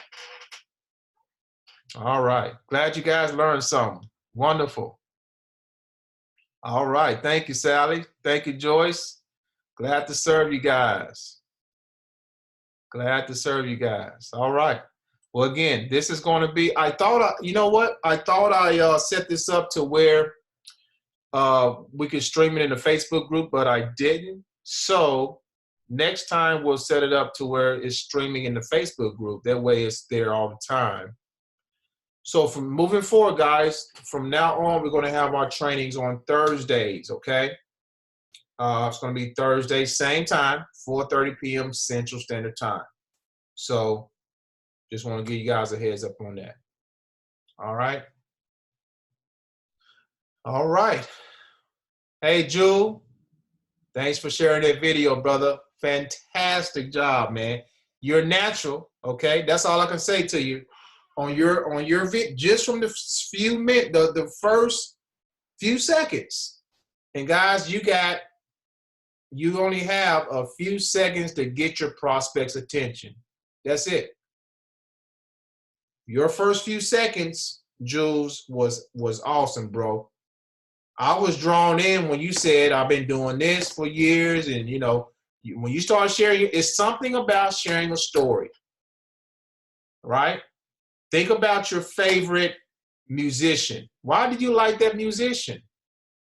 A: All right. Glad you guys learned something. Wonderful. All right. Thank you, Sally. Thank you, Joyce. Glad to serve you guys. Glad to serve you guys. All right. Well, again, this is going to be, you know what? I thought I set this up to where we could stream it in the Facebook group, but I didn't. So next time we'll set it up to where it's streaming in the Facebook group. That way it's there all the time. So from moving forward, guys, from now on, we're going to have our trainings on Thursdays, okay? It's going to be Thursday, same time, 4:30 p.m. Central Standard Time. So just want to give you guys a heads up on that. All right? All right. Hey, Jewel, thanks for sharing that video, brother. Fantastic job, man. You're natural, okay? That's all I can say to you. On your vid, just from the few minutes, the first few seconds. And guys, you only have a few seconds to get your prospect's attention. That's it. Your first few seconds, Jules, was awesome, bro. I was drawn in when you said I've been doing this for years, and when you start sharing, it's something about sharing a story, right? Think about your favorite musician. Why did you like that musician?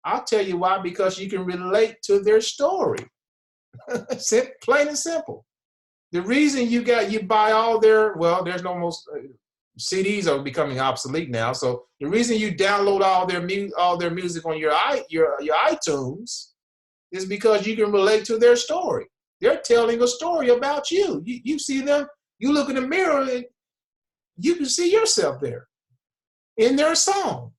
A: I'll tell you why, because you can relate to their story. Plain and simple. The reason you buy all their, well, there's no most CDs are becoming obsolete now. So the reason you download all their music on your iTunes is because you can relate to their story. They're telling a story about you. You see them, you look in the mirror and you can see yourself there in their song.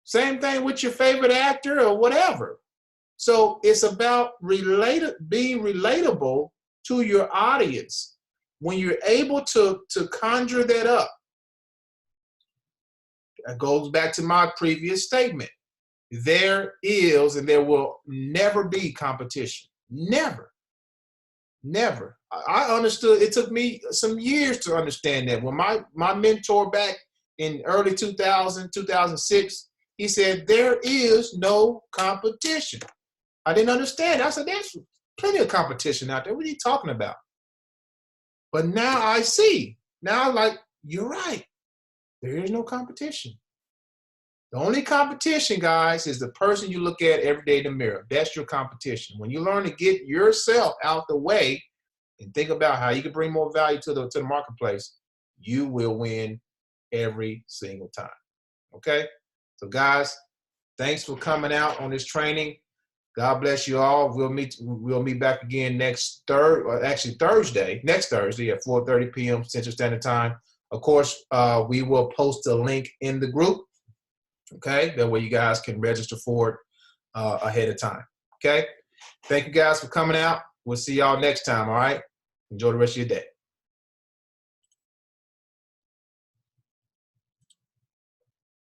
A: Same thing with your favorite actor or whatever. So it's about being relatable to your audience. When you're able to conjure that up, that goes back to my previous statement. There is and there will never be competition. Never. Never. I understood. It took me some years to understand that. When my mentor back in early 2006, he said, there is no competition. I didn't understand. I said, there's plenty of competition out there. What are you talking about? But now I see. Now I'm like, you're right. There is no competition. The only competition, guys, is the person you look at every day in the mirror. That's your competition. When you learn to get yourself out the way and think about how you can bring more value to the marketplace, you will win every single time. Okay? So, guys, thanks for coming out on this training. God bless you all. We'll meet back again next Thursday at 4:30 p.m. Central Standard Time. Of course, we will post a link in the group. Okay, that way you guys can register for it ahead of time. Okay, thank you guys for coming out. We'll see y'all next time. All right, enjoy the rest of your day.